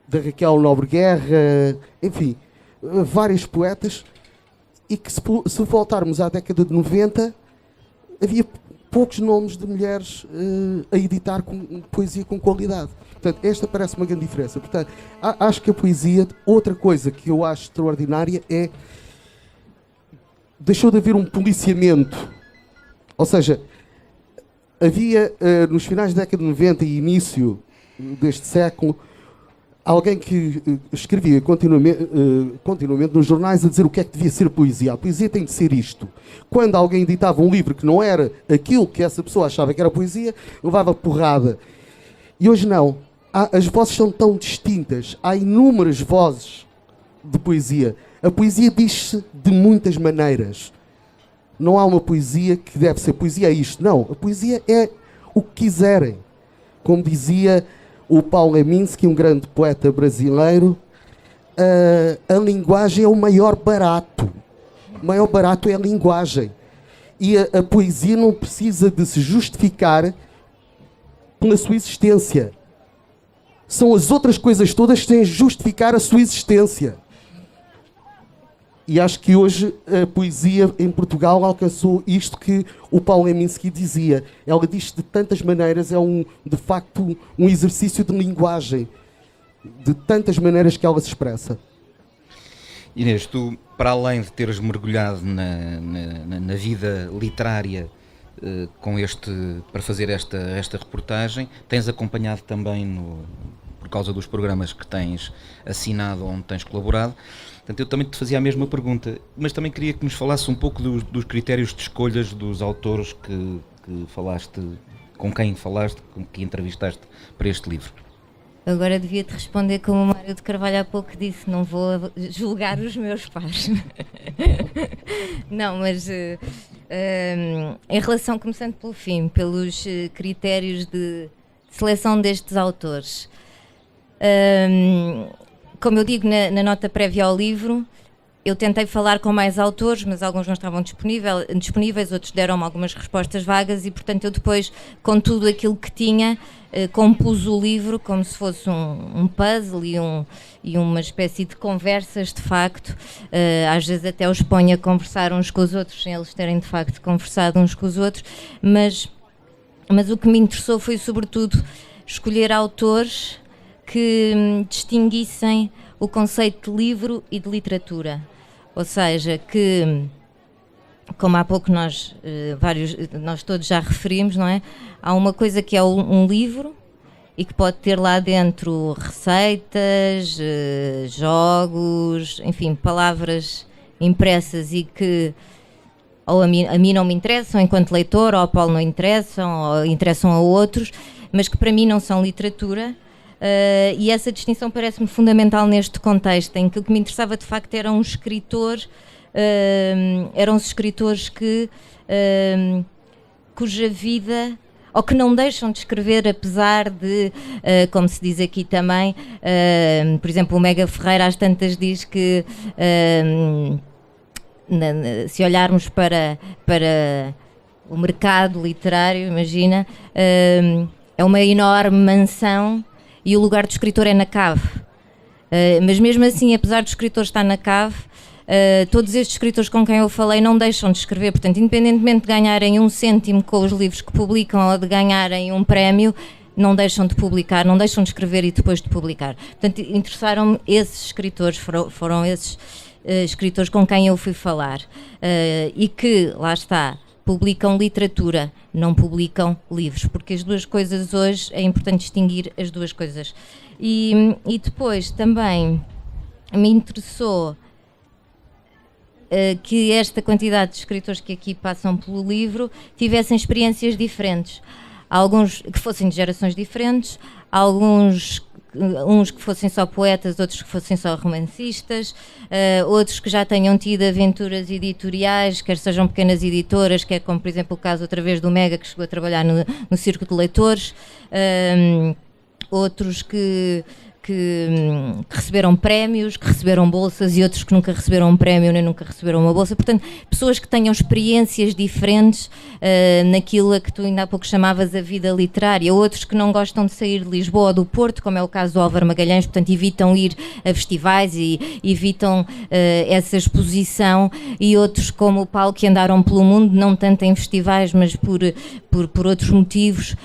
da Raquel Nobre Guerra, enfim, vários poetas, e que se voltarmos à década de 90, havia poucos nomes de mulheres a editar poesia com qualidade. Portanto, esta parece uma grande diferença. Portanto, acho que a poesia, outra coisa que eu acho extraordinária é, deixou de haver um policiamento. Ou seja, havia, nos finais da década de 90 e início deste século, alguém que escrevia continuamente nos jornais a dizer o que é que devia ser poesia. A poesia tem de ser isto. Quando alguém editava um livro que não era aquilo que essa pessoa achava que era poesia, levava porrada. E hoje não. As vozes são tão distintas. Há inúmeras vozes de poesia. A poesia diz-se de muitas maneiras. Não há uma poesia que deve ser poesia, é isto. Não, a poesia é o que quiserem. Como dizia o Paulo Leminski, um grande poeta brasileiro, a linguagem é o maior barato. O maior barato é a linguagem. E a poesia não precisa de se justificar pela sua existência. São as outras coisas todas que têm de justificar a sua existência. E acho que hoje a poesia em Portugal alcançou isto que o Paulo Leminski dizia. Ela diz de tantas maneiras, é de facto um exercício de linguagem, de tantas maneiras que ela se expressa. Inês, tu, para além de teres mergulhado na vida literária para fazer esta reportagem, tens acompanhado também, por causa dos programas que tens assinado, onde tens colaborado. Portanto, eu também te fazia a mesma pergunta, mas também queria que nos falasse um pouco dos critérios de escolhas dos autores que falaste, com quem falaste, com que entrevistaste para este livro. Agora devia-te responder como o Mário de Carvalho há pouco disse, não vou julgar os meus pares. Não, mas em relação, começando pelo fim, pelos critérios de seleção destes autores. Como eu digo na nota prévia ao livro, eu tentei falar com mais autores, mas alguns não estavam disponíveis, outros deram-me algumas respostas vagas e, portanto, eu depois, com tudo aquilo que tinha, compus o livro como se fosse um puzzle e uma espécie de conversas, de facto. Às vezes até os ponho a conversar uns com os outros, sem eles terem, de facto, conversado uns com os outros, mas o que me interessou foi, sobretudo, escolher autores que distinguissem o conceito de livro e de literatura. Ou seja, que, como há pouco nós todos já referimos, não é? Há uma coisa que é um livro e que pode ter lá dentro receitas, jogos, enfim, palavras impressas e que ou a mim não me interessam enquanto leitor, ou ao Paulo não interessam, ou interessam a outros, mas que para mim não são literatura. E essa distinção parece-me fundamental neste contexto, em que o que me interessava de facto eram os escritores cuja vida, ou que não deixam de escrever, apesar de, como se diz aqui também, por exemplo, o Mega Ferreira às tantas diz que se olharmos para o mercado literário, imagina, é uma enorme mansão e o lugar do escritor é na cave. Mas mesmo assim, apesar do escritor estar na cave, todos estes escritores com quem eu falei não deixam de escrever. Portanto, independentemente de ganharem 1 cêntimo com os livros que publicam ou de ganharem um prémio, não deixam de publicar, não deixam de escrever e depois de publicar. Portanto, interessaram-me esses escritores, foram esses escritores com quem eu fui falar. E que, lá está, publicam literatura, não publicam livros, porque as duas coisas hoje, é importante distinguir as duas coisas. E depois também me interessou que esta quantidade de escritores que aqui passam pelo livro tivessem experiências diferentes. Alguns que fossem de gerações diferentes, uns que fossem só poetas, outros que fossem só romancistas, outros que já tenham tido aventuras editoriais, quer sejam pequenas editoras, quer como por exemplo o caso outra vez do Mega, que chegou a trabalhar no Círculo de Leitores, outros que receberam prémios, que receberam bolsas e outros que nunca receberam um prémio nem nunca receberam uma bolsa. Portanto, pessoas que tenham experiências diferentes naquilo a que tu ainda há pouco chamavas a vida literária. Outros que não gostam de sair de Lisboa ou do Porto, como é o caso do Álvaro Magalhães, portanto evitam ir a festivais e evitam essa exposição, e outros como o Paulo, que andaram pelo mundo, não tanto em festivais, mas por outros motivos,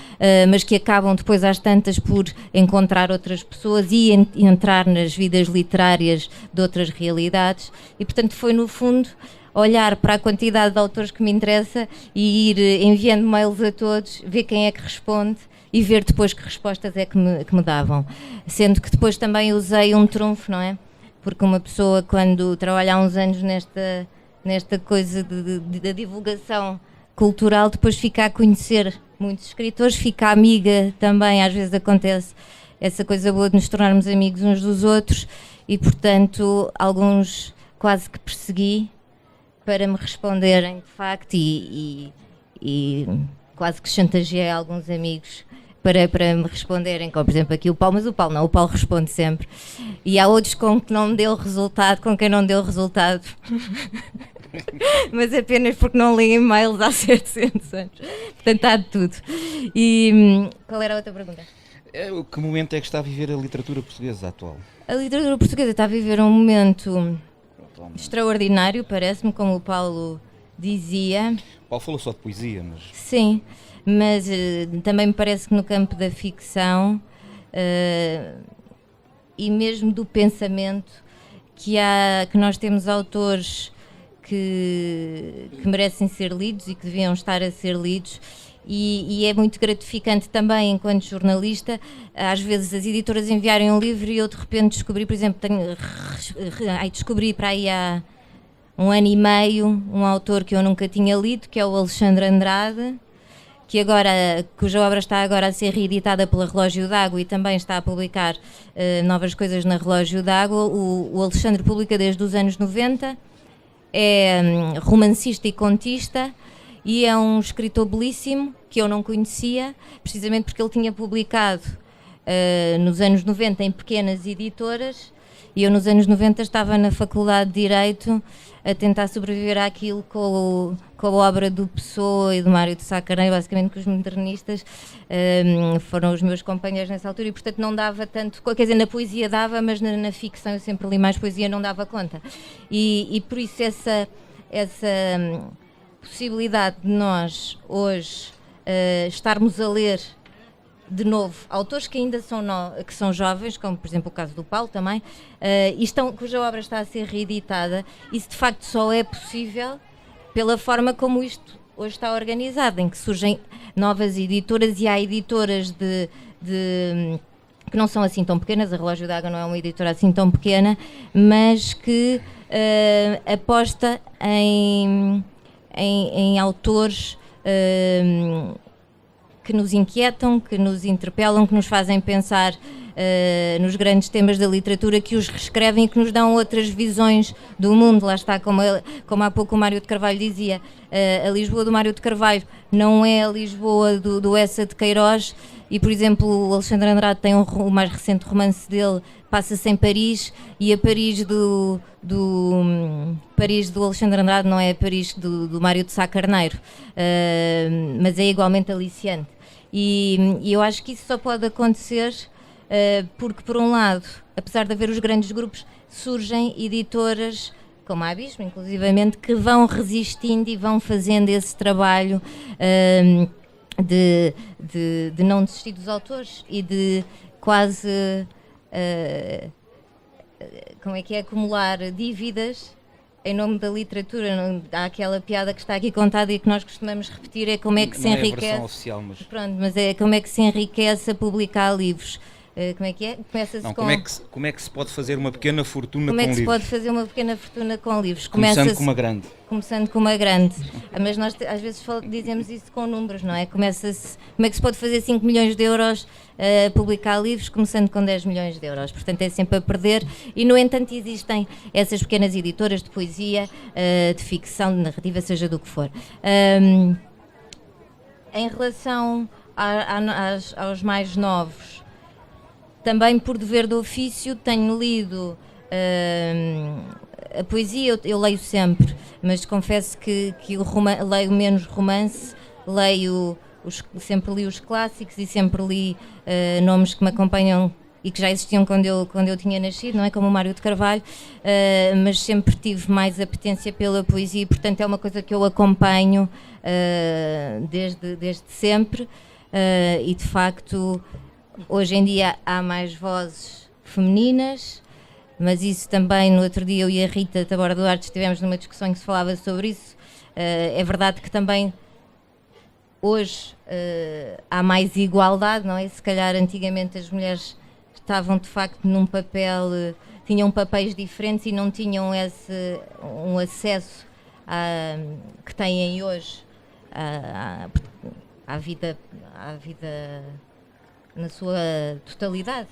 mas que acabam depois às tantas por encontrar outras pessoas e entrar nas vidas literárias de outras realidades. E portanto foi no fundo olhar para a quantidade de autores que me interessa e ir enviando mails a todos, ver quem é que responde e ver depois que respostas é que me davam. Sendo que depois também usei um trunfo, não é? Porque uma pessoa, quando trabalha há uns anos nesta coisa da divulgação cultural, depois fica a conhecer muitos escritores, fica amiga também, às vezes acontece essa coisa boa de nos tornarmos amigos uns dos outros e, portanto, alguns quase que persegui para me responderem de facto e quase que chantageei alguns amigos para me responderem, como por exemplo aqui o Paulo, mas o Paulo não, o Paulo responde sempre. E há outros com que não me deu resultado, com quem não deu resultado. Mas apenas porque não li e-mails há 700 anos. Portanto, há de tudo. E qual era a outra pergunta? Que momento é que está a viver a literatura portuguesa atual? A literatura portuguesa está a viver um momento extraordinário, parece-me, como o Paulo dizia. O Paulo falou só de poesia, mas... Sim, mas também me parece que no campo da ficção e mesmo do pensamento que nós temos autores que merecem ser lidos e que deviam estar a ser lidos. E é muito gratificante também, enquanto jornalista, às vezes as editoras enviarem um livro e eu de repente descobri, por exemplo, descobri para aí há um ano e meio um autor que eu nunca tinha lido, que é o Alexandre Andrade, cuja obra está agora a ser reeditada pela Relógio d'Água e também está a publicar novas coisas na Relógio d'Água. O Alexandre publica desde os anos 90, é romancista e contista, e é um escritor belíssimo que eu não conhecia, precisamente porque ele tinha publicado nos anos 90 em pequenas editoras, e eu nos anos 90 estava na Faculdade de Direito a tentar sobreviver àquilo com a obra do Pessoa e do Mário de Sá Carneiro, basicamente que os modernistas foram os meus companheiros nessa altura e portanto não dava tanto, quer dizer, na poesia dava, mas na ficção eu sempre li mais poesia, não dava conta. E por isso essa possibilidade de nós hoje estarmos a ler de novo autores que ainda que são jovens, como por exemplo o caso do Paulo também, cuja obra está a ser reeditada, isso de facto só é possível pela forma como isto hoje está organizado, em que surgem novas editoras e há editoras que não são assim tão pequenas, a Relógio d'Água não é uma editora assim tão pequena, mas que aposta em autores que nos inquietam, que nos interpelam, que nos fazem pensar nos grandes temas da literatura, que os reescrevem e que nos dão outras visões do mundo. Lá está, como há pouco o Mário de Carvalho dizia, a Lisboa do Mário de Carvalho não é a Lisboa do Essa de Queiroz, e por exemplo o Alexandre Andrade tem o mais recente romance dele, passa-se em Paris, e a Paris do Alexandre Andrade não é a Paris do Mário de Sá Carneiro, mas é igualmente aliciante. E eu acho que isso só pode acontecer porque, por um lado, apesar de haver os grandes grupos, surgem editoras como a Abismo, inclusivamente, que vão resistindo e vão fazendo esse trabalho de não desistir dos autores e de quase acumular dívidas em nome da literatura. Há aquela piada que está aqui contada e que nós costumamos repetir, é como é que se enriquece. Não é a versão oficial, mas... Pronto, mas é como é que se enriquece a publicar livros. Como é que é? Como é que se pode fazer uma pequena fortuna com livros? Como é que se pode fazer uma pequena fortuna com livros? Começando com uma grande. Começando com uma grande. Mas nós às vezes dizemos isso com números, não é? Como é que se pode fazer 5 milhões de euros a publicar livros, começando com 10 milhões de euros? Portanto, é sempre a perder. E, no entanto, existem essas pequenas editoras de poesia, de ficção, de narrativa, seja do que for. Em relação aos mais novos, também por dever do ofício tenho lido a poesia, eu leio sempre, mas confesso que leio menos romance, sempre li os clássicos e sempre li nomes que me acompanham e que já existiam quando eu tinha nascido, não é? Como o Mário de Carvalho, mas sempre tive mais apetência pela poesia e portanto é uma coisa que eu acompanho desde sempre e de facto hoje em dia há mais vozes femininas mas isso também, no outro dia eu e a Rita Taborda Duarte estivemos numa discussão em que se falava sobre isso. É verdade que também hoje há mais igualdade, não é? Se calhar antigamente as mulheres estavam de facto num papel, tinham papéis diferentes e não tinham um acesso que têm hoje à vida na sua totalidade.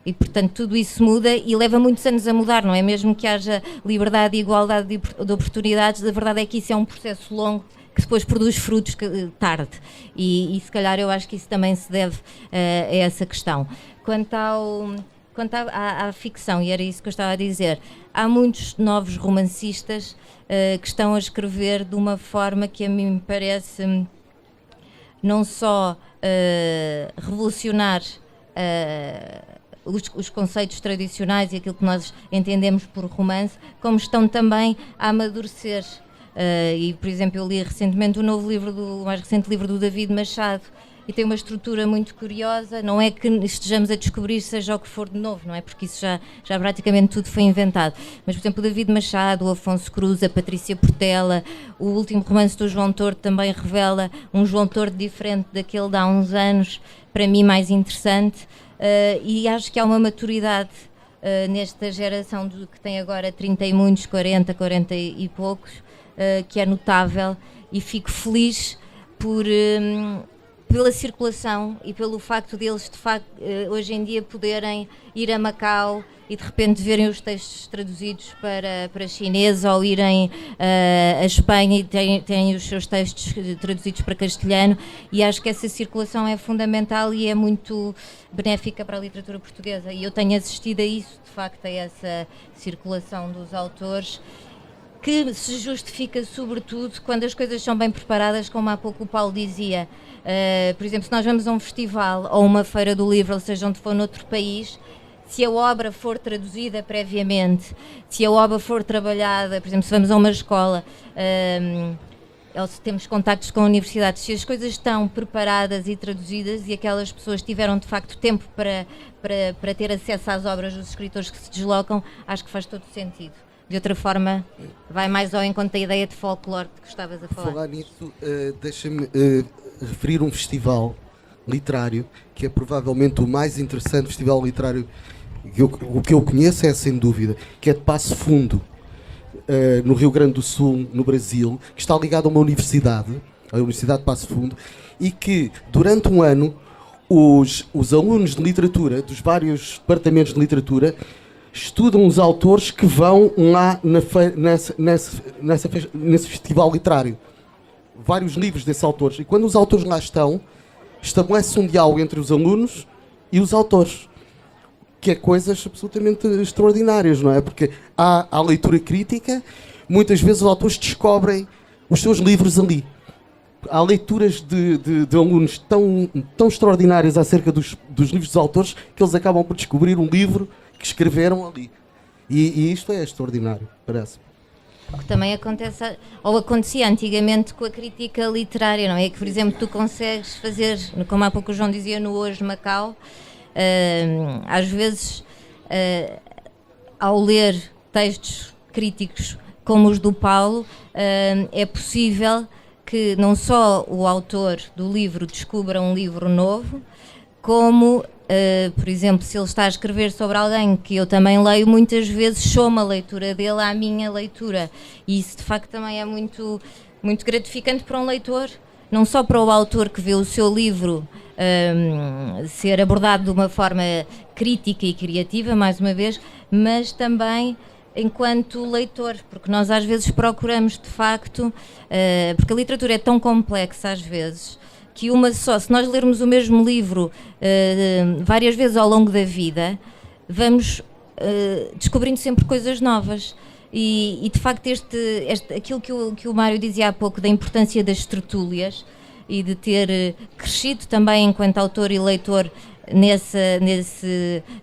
E, portanto, tudo isso muda e leva muitos anos a mudar, não é? Mesmo que haja liberdade e igualdade de oportunidades, a verdade é que isso é um processo longo que depois produz frutos tarde. E se calhar eu acho que isso também se deve a essa questão. Quanto à ficção, e era isso que eu estava a dizer, há muitos novos romancistas que estão a escrever de uma forma que a mim me parece não só revolucionar os conceitos tradicionais e aquilo que nós entendemos por romance, como estão também a amadurecer. E, por exemplo, eu li recentemente o mais recente livro do David Machado, e tem uma estrutura muito curiosa. Não é que estejamos a descobrir seja o que for de novo, não é? Porque isso já praticamente tudo foi inventado. Mas, por exemplo, o David Machado, o Afonso Cruz, a Patrícia Portela, o último romance do João Tordo também revela um João Tordo diferente daquele de há uns anos, para mim mais interessante. E acho que há uma maturidade nesta geração que tem agora 30 e muitos, 40 e poucos, que é notável, e fico feliz pela circulação e pelo facto deles, de facto, hoje em dia poderem ir a Macau e de repente verem os textos traduzidos para chinês, ou irem a Espanha e têm os seus textos traduzidos para castelhano, e acho que essa circulação é fundamental e é muito benéfica para a literatura portuguesa, e eu tenho assistido a isso, de facto, a essa circulação dos autores, que se justifica sobretudo quando as coisas são bem preparadas, como há pouco o Paulo dizia. Por exemplo, se nós vamos a um festival ou uma feira do livro, ou seja, onde for noutro país, se a obra for traduzida previamente, se a obra for trabalhada, por exemplo, se vamos a uma escola, ou se temos contactos com universidades, se as coisas estão preparadas e traduzidas e aquelas pessoas tiveram de facto tempo para ter acesso às obras dos escritores que se deslocam, acho que faz todo sentido. De outra forma, vai mais ao encontro da ideia de folclore que estavas a falar. Falar nisso, deixa-me referir um festival literário que é provavelmente o mais interessante festival literário que eu conheço, é sem dúvida, que é de Passo Fundo, no Rio Grande do Sul, no Brasil, que está ligado a uma universidade, a Universidade de Passo Fundo, e que durante um ano os alunos de literatura dos vários departamentos de literatura estudam os autores que vão lá nesse festival literário. Vários livros desses autores. E quando os autores lá estão, estabelece um diálogo entre os alunos e os autores, que é coisas absolutamente extraordinárias, não é? Porque há leitura crítica, muitas vezes os autores descobrem os seus livros ali. Há leituras de alunos tão extraordinárias acerca dos livros dos autores, que eles acabam por descobrir um livro que escreveram ali. E isto é extraordinário, parece. O que também acontece, ou acontecia antigamente com a crítica literária, não é? Que, por exemplo, tu consegues fazer, como há pouco o João dizia, no Hoje Macau, às vezes, ao ler textos críticos como os do Paulo, é possível que não só o autor do livro descubra um livro novo, como, por exemplo, se ele está a escrever sobre alguém que eu também leio, muitas vezes soma a leitura dele à minha leitura. E isso, de facto, também é muito, muito gratificante para um leitor, não só para o autor que vê o seu livro ser abordado de uma forma crítica e criativa, mais uma vez, mas também enquanto leitor, porque nós às vezes procuramos, de facto, porque a literatura é tão complexa às vezes, que se nós lermos o mesmo livro várias vezes ao longo da vida, vamos descobrindo sempre coisas novas. E de facto aquilo que o Mário dizia há pouco, da importância das tertúlias e de ter crescido também enquanto autor e leitor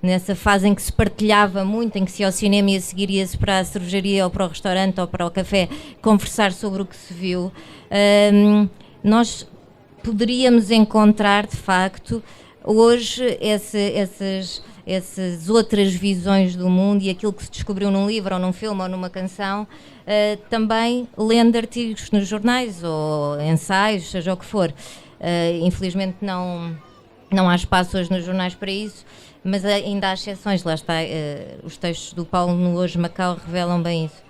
nessa fase em que se partilhava muito, em que se ia ao cinema e a seguir ia-se para a cervejaria ou para o restaurante ou para o café conversar sobre o que se viu, nós poderíamos encontrar de facto hoje essas outras visões do mundo e aquilo que se descobriu num livro ou num filme ou numa canção, também lendo artigos nos jornais ou ensaios, seja o que for. Infelizmente não há espaço hoje nos jornais para isso, mas ainda há exceções, lá está, os textos do Paulo no Hoje Macau revelam bem isso.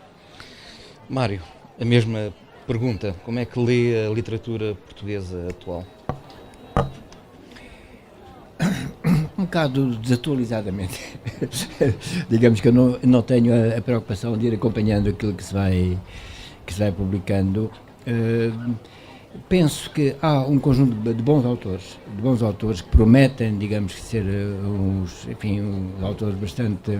Mário, a mesma pergunta, como é que lê a literatura portuguesa atual? Um bocado desatualizadamente. Digamos que eu não tenho a preocupação de ir acompanhando aquilo que se vai publicando. Penso que há um conjunto de bons autores que prometem, digamos, ser uns autores bastante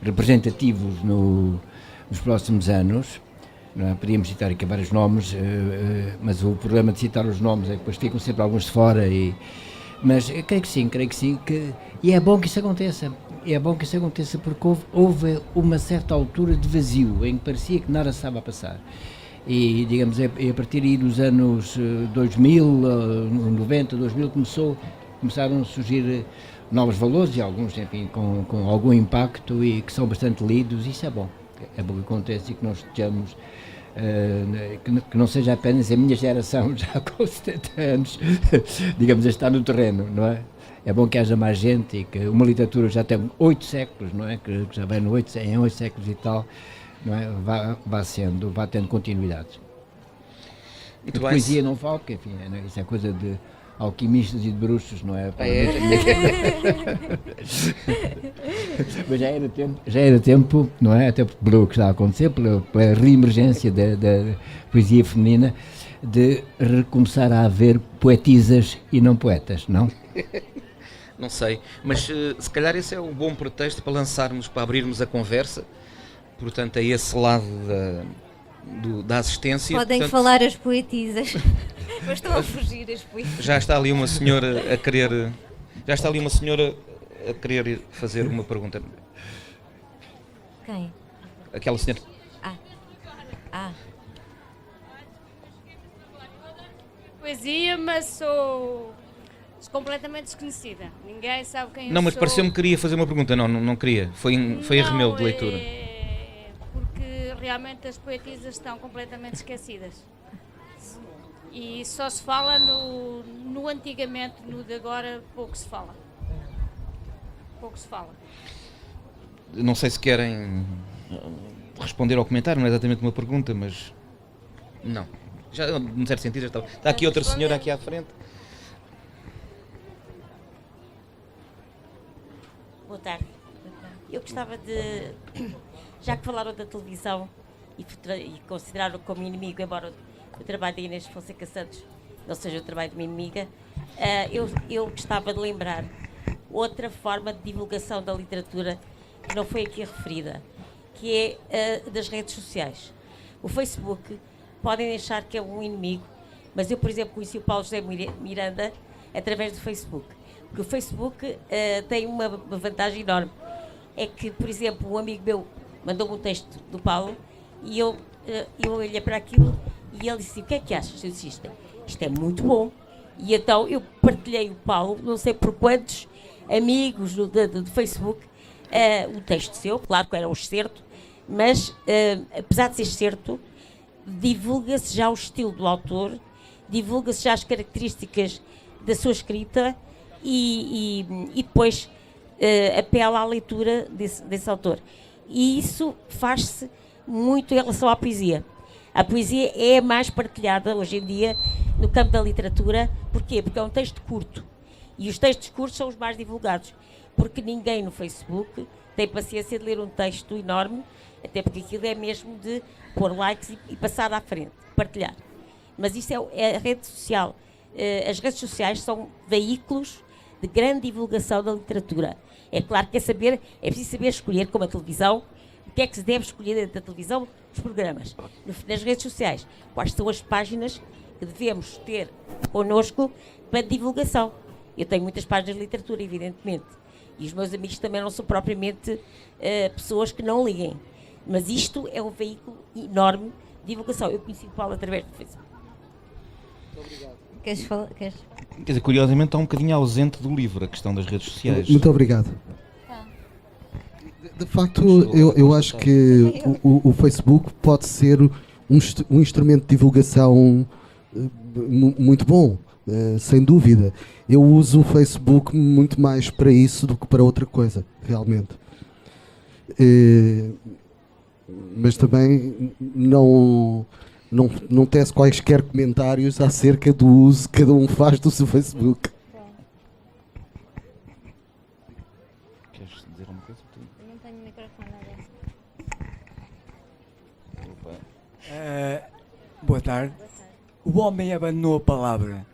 representativos nos próximos anos. Não é? Podíamos citar aqui vários nomes, mas o problema de citar os nomes é que depois ficam sempre alguns de fora. Mas creio que sim, e é bom que isso aconteça. Porque houve uma certa altura de vazio em que parecia que nada estava a passar. E, digamos, é a partir aí dos anos 2000, 90, 2000, começaram a surgir novos valores e alguns, enfim, com algum impacto e que são bastante lidos. Isso é bom que acontece e que nós estejamos, que não seja apenas a minha geração, já com 70 anos, digamos, a estar no terreno, não é? É bom que haja mais gente e que uma literatura já tem 8 séculos, não é? Que já vem em 8 séculos e tal, não é? Vá tendo continuidade. Muito de bem. Poesia não falo, porque, enfim, isso é coisa de alquimistas e de bruxos, não é? Mas já era tempo, não é? Até pelo que está a acontecer, pela reemergência da poesia feminina, de recomeçar a haver poetisas e não poetas, não? Não sei, mas se calhar esse é um bom pretexto para abrirmos a conversa, portanto, a esse lado da assistência. Podem portanto, falar as poetisas, mas estão a fugir as poetisas. Já está ali uma senhora a querer fazer uma pergunta. Quem? Aquela senhora. Poesia, mas sou completamente desconhecida. Ninguém sabe quem eu sou. Não, mas pareceu-me que queria fazer uma pergunta. Não queria. Foi arremedo de leitura. Porque realmente as poetisas estão completamente esquecidas. E só se fala no antigamente, no de agora pouco se fala. Não sei se querem responder ao comentário, não é exatamente uma pergunta, mas não. Já, num certo sentido, já está aqui outra senhora aqui à frente. Boa tarde. Eu gostava de, já que falaram da televisão e consideraram como inimigo, embora o trabalho da Inês Fonseca Santos não seja o trabalho de uma inimiga, eu gostava de lembrar outra forma de divulgação da literatura que não foi aqui referida, que é das redes sociais. O Facebook, podem achar que é um inimigo, mas eu, por exemplo, conheci o Paulo José Miranda através do Facebook. Porque o Facebook tem uma vantagem enorme. É que, por exemplo, um amigo meu mandou-me um texto do Paulo e eu olhei para aquilo e ele disse: o que é que achas? Eu disse: isto é muito bom. E então eu partilhei o Paulo, não sei por quantos amigos do Facebook, o texto seu, claro que era um excerto, mas apesar de ser excerto, divulga-se já o estilo do autor, divulga-se já as características da sua escrita e depois apela à leitura desse autor. E isso faz-se muito em relação à poesia. A poesia é a mais partilhada hoje em dia no campo da literatura. Porquê? Porque é um texto curto. E os textos curtos são os mais divulgados. Porque ninguém no Facebook tem paciência de ler um texto enorme, até porque aquilo é mesmo de pôr likes e passar à frente, partilhar. Mas isso é a rede social. As redes sociais são veículos de grande divulgação da literatura. É claro que é preciso saber escolher, como a televisão, o que é que se deve escolher dentro da televisão, os programas. Nas redes sociais, quais são as páginas que devemos ter connosco para divulgação. Eu tenho muitas páginas de literatura, evidentemente, e os meus amigos também não são propriamente pessoas que não liguem. Mas isto é um veículo enorme de divulgação. Eu conheci o Paulo através do Facebook. Muito obrigado. Queres falar? Queres? Quer dizer, curiosamente está um bocadinho ausente do livro a questão das redes sociais. Muito obrigado. De facto, eu acho que o Facebook pode ser um instrumento de divulgação muito bom, sem dúvida. Eu uso o Facebook muito mais para isso do que para outra coisa, realmente. Mas também não teço quaisquer comentários acerca do uso que cada um faz do seu Facebook. Queres dizer alguma coisa? Eu não tenho microfone Boa tarde. O homem abandonou a palavra,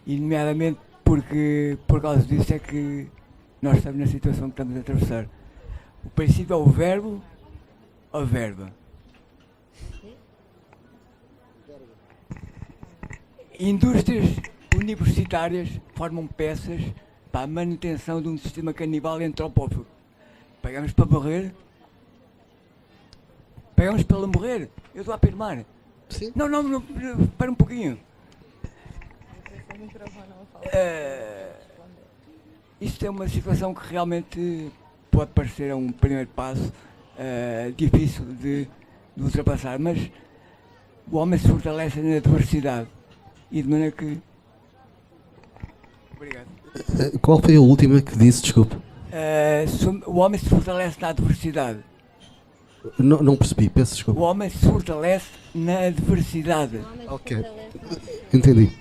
e nomeadamente porque por causa disso é que nós estamos na situação que estamos a atravessar. O princípio é o verbo, a verba. Indústrias universitárias formam peças para a manutenção de um sistema canibal antropófago. Pagamos para morrer? Pagamos para ela morrer? Eu estou a afirmar. Sim. Não, espera um pouquinho. Isto é uma situação que realmente pode parecer um primeiro passo difícil de ultrapassar, mas o homem se fortalece na diversidade e de maneira que... Obrigado. Qual foi a última que disse, desculpe? O homem se fortalece na diversidade. Não percebi, peço O desculpa. homem se fortalece na diversidade. Ok, entendi.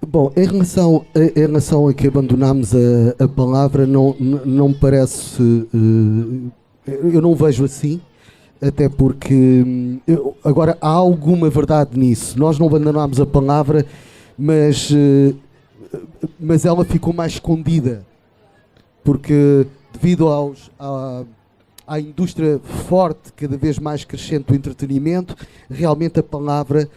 Bom, em relação a que abandonámos a palavra, não me parece... eu não vejo assim, até porque... agora, há alguma verdade nisso. Nós não abandonámos a palavra, mas ela ficou mais escondida. Porque devido à indústria forte, cada vez mais crescente do entretenimento, realmente a palavra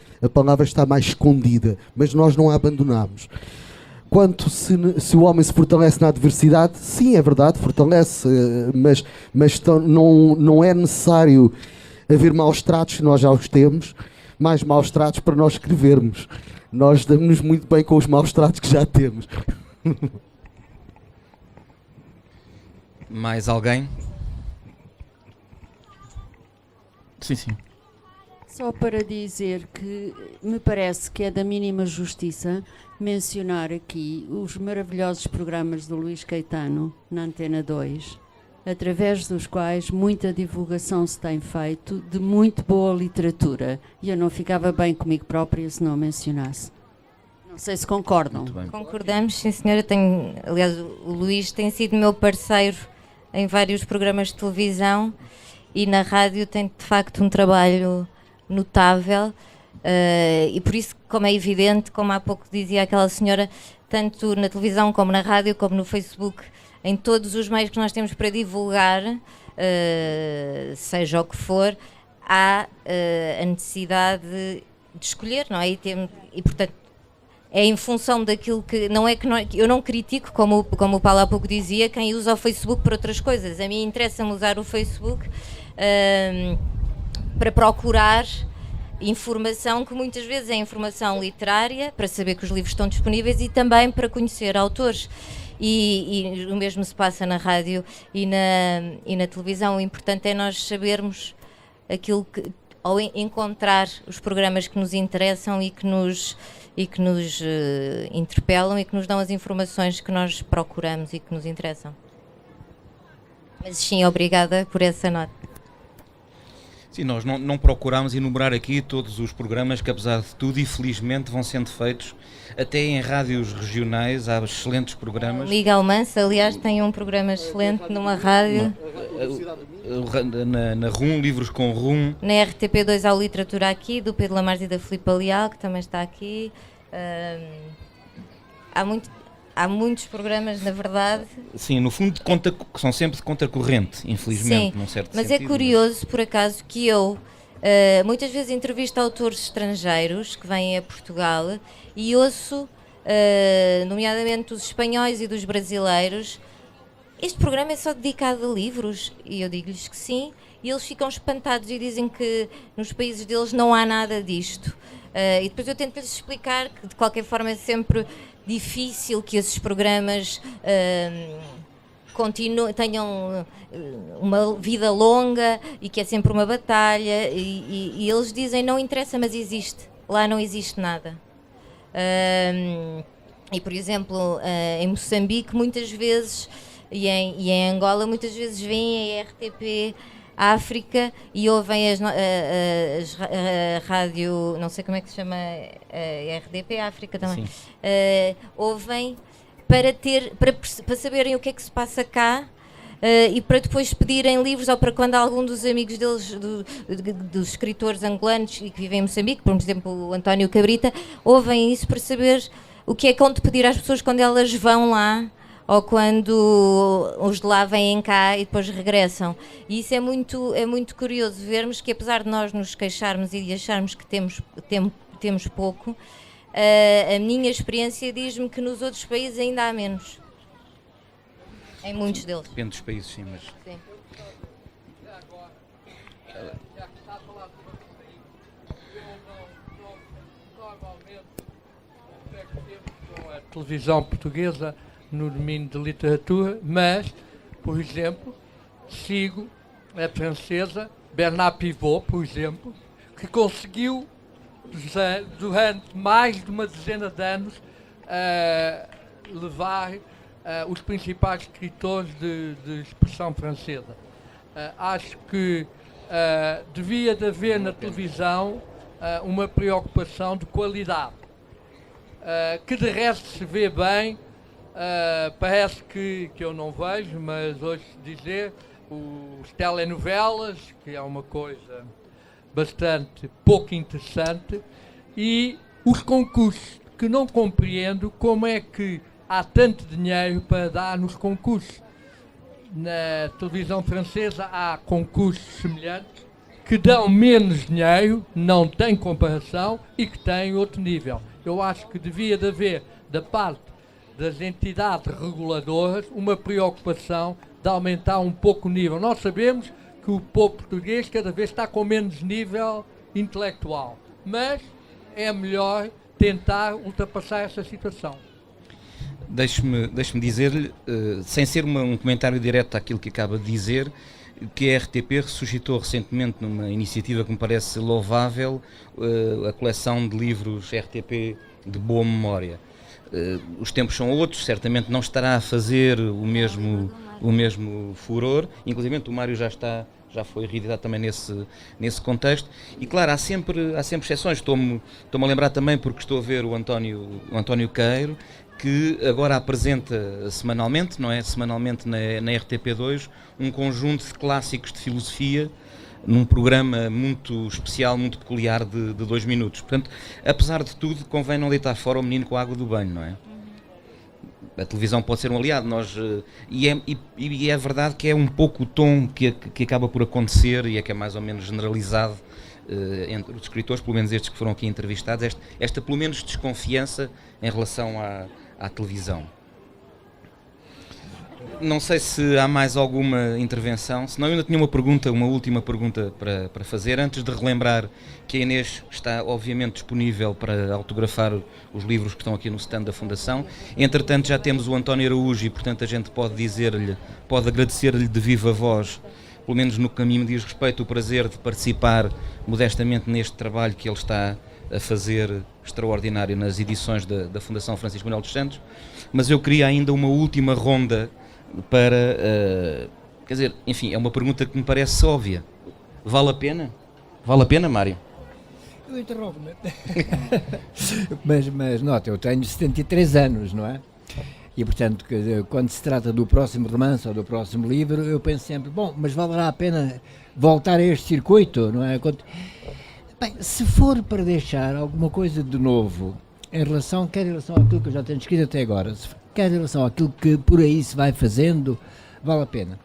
está mais escondida, mas nós não a abandonamos. Quanto se o homem se fortalece na diversidade, sim, é verdade, fortalece, mas não é necessário haver maus tratos, nós já os temos, mais maus tratos para nós escrevermos. Nós damos-nos muito bem com os maus tratos que já temos. Mais alguém? Sim, sim. Só para dizer que me parece que é da mínima justiça mencionar aqui os maravilhosos programas do Luís Caetano na Antena 2, através dos quais muita divulgação se tem feito de muito boa literatura. E eu não ficava bem comigo própria se não mencionasse. Não sei se concordam. Muito bem. Concordamos, sim senhora. Aliás, o Luís tem sido meu parceiro em vários programas de televisão e na rádio tem de facto um trabalho notável e por isso, como é evidente, como há pouco dizia aquela senhora, tanto na televisão como na rádio, como no Facebook, em todos os meios que nós temos para divulgar, seja o que for, há a necessidade de escolher, não é? E portanto, é em função daquilo que... eu não critico, como o Paulo há pouco dizia, quem usa o Facebook para outras coisas. A mim interessa-me usar o Facebook para procurar informação que muitas vezes é informação literária, para saber que os livros estão disponíveis e também para conhecer autores. E o mesmo se passa na rádio e na televisão. O importante é nós sabermos aquilo que... ou encontrar os programas que nos interessam e que nos interpelam e que nos dão as informações que nós procuramos e que nos interessam. Mas sim, obrigada por essa nota. Sim, nós não procurámos enumerar aqui todos os programas que, apesar de tudo, infelizmente vão sendo feitos até em rádios regionais. Há excelentes programas. Liga Almança, aliás, tem um programa excelente numa rádio. Na RUM, Livros com RUM. Na RTP2 há o Literatura Aqui, do Pedro Lamares e da Filipa Leal, que também está aqui. Há muitos programas, na verdade. Sim, no fundo, que são sempre de contracorrente, infelizmente, num certo mas sentido. É curioso, por acaso, que eu muitas vezes entrevisto autores estrangeiros que vêm a Portugal e ouço, nomeadamente os espanhóis e dos brasileiros, este programa é só dedicado a livros? E eu digo-lhes que sim, e eles ficam espantados e dizem que nos países deles não há nada disto. E depois eu tento-lhes explicar que de qualquer forma é sempre difícil que esses programas tenham uma vida longa e que é sempre uma batalha, e eles dizem não interessa, mas existe, lá não existe nada. E por exemplo, em Moçambique muitas vezes e em Angola muitas vezes vêm a RTP África e ouvem a rádio, não sei como é que se chama, RDP África também, ouvem para saberem o que é que se passa cá, e para depois pedirem livros, ou para quando algum dos amigos deles, dos escritores angolanos e que vivem em Moçambique, por exemplo o António Cabrita, ouvem isso para saber o que é que hão de pedir às pessoas quando elas vão lá, ou quando os de lá vêm cá e depois regressam. E isso é muito curioso vermos que, apesar de nós nos queixarmos e de acharmos que temos pouco, a minha experiência diz-me que nos outros países ainda há menos. Em muitos deles. Depende dos países, sim, mas... Sim. A televisão portuguesa no domínio de literatura, mas, por exemplo, sigo a francesa Bernard Pivot, por exemplo, que conseguiu, durante mais de uma dezena de anos, levar os principais escritores de expressão francesa. Acho que devia de haver na televisão uma preocupação de qualidade, que de resto se vê bem. Parece que eu não vejo, mas hoje dizer, os telenovelas, que é uma coisa bastante pouco interessante, e os concursos, que não compreendo como é que há tanto dinheiro para dar nos concursos. Na televisão francesa há concursos semelhantes que dão menos dinheiro, não tem comparação e que têm outro nível. Eu acho que devia de haver, da parte das entidades reguladoras, uma preocupação de aumentar um pouco o nível. Nós sabemos que o povo português cada vez está com menos nível intelectual, mas é melhor tentar ultrapassar essa situação. Deixe-me dizer-lhe, sem ser um comentário direto àquilo que acaba de dizer, que a RTP ressuscitou recentemente numa iniciativa que me parece louvável, a coleção de livros RTP de boa memória. Os tempos são outros, certamente não estará a fazer o mesmo furor, inclusive o Mário já foi reeditado também nesse contexto, e claro, há sempre exceções. Estou-me a lembrar também, porque estou a ver o António Queiro, que agora apresenta semanalmente, não é? Semanalmente na RTP2, um conjunto de clássicos de filosofia, num programa muito especial, muito peculiar de 2 minutos. Portanto, apesar de tudo, convém não deitar fora o menino com a água do banho, não é? A televisão pode ser um aliado, e é verdade que é um pouco o tom que acaba por acontecer, e é que é mais ou menos generalizado entre os escritores, pelo menos estes que foram aqui entrevistados, esta pelo menos desconfiança em relação à televisão. Não sei se há mais alguma intervenção, senão eu ainda tinha uma última pergunta para fazer, antes de relembrar que a Inês está obviamente disponível para autografar os livros que estão aqui no stand da Fundação. Entretanto já temos o António Araújo e portanto a gente pode agradecer-lhe de viva voz, pelo menos no que a mim me diz respeito, o prazer de participar modestamente neste trabalho que ele está a fazer extraordinário nas edições da Fundação Francisco Manuel dos Santos. Mas eu queria ainda uma última ronda para, quer dizer, enfim, é uma pergunta que me parece óbvia. Vale a pena? Vale a pena, Mário? Eu interrompo-me. mas nota, eu tenho 73 anos, não é? E portanto, quando se trata do próximo romance ou do próximo livro, eu penso sempre, bom, mas valerá a pena voltar a este circuito, não é? Bem, se for para deixar alguma coisa de novo, quer em relação àquilo que eu já tenho escrito até agora, quer em relação àquilo que por aí se vai fazendo, vale a pena.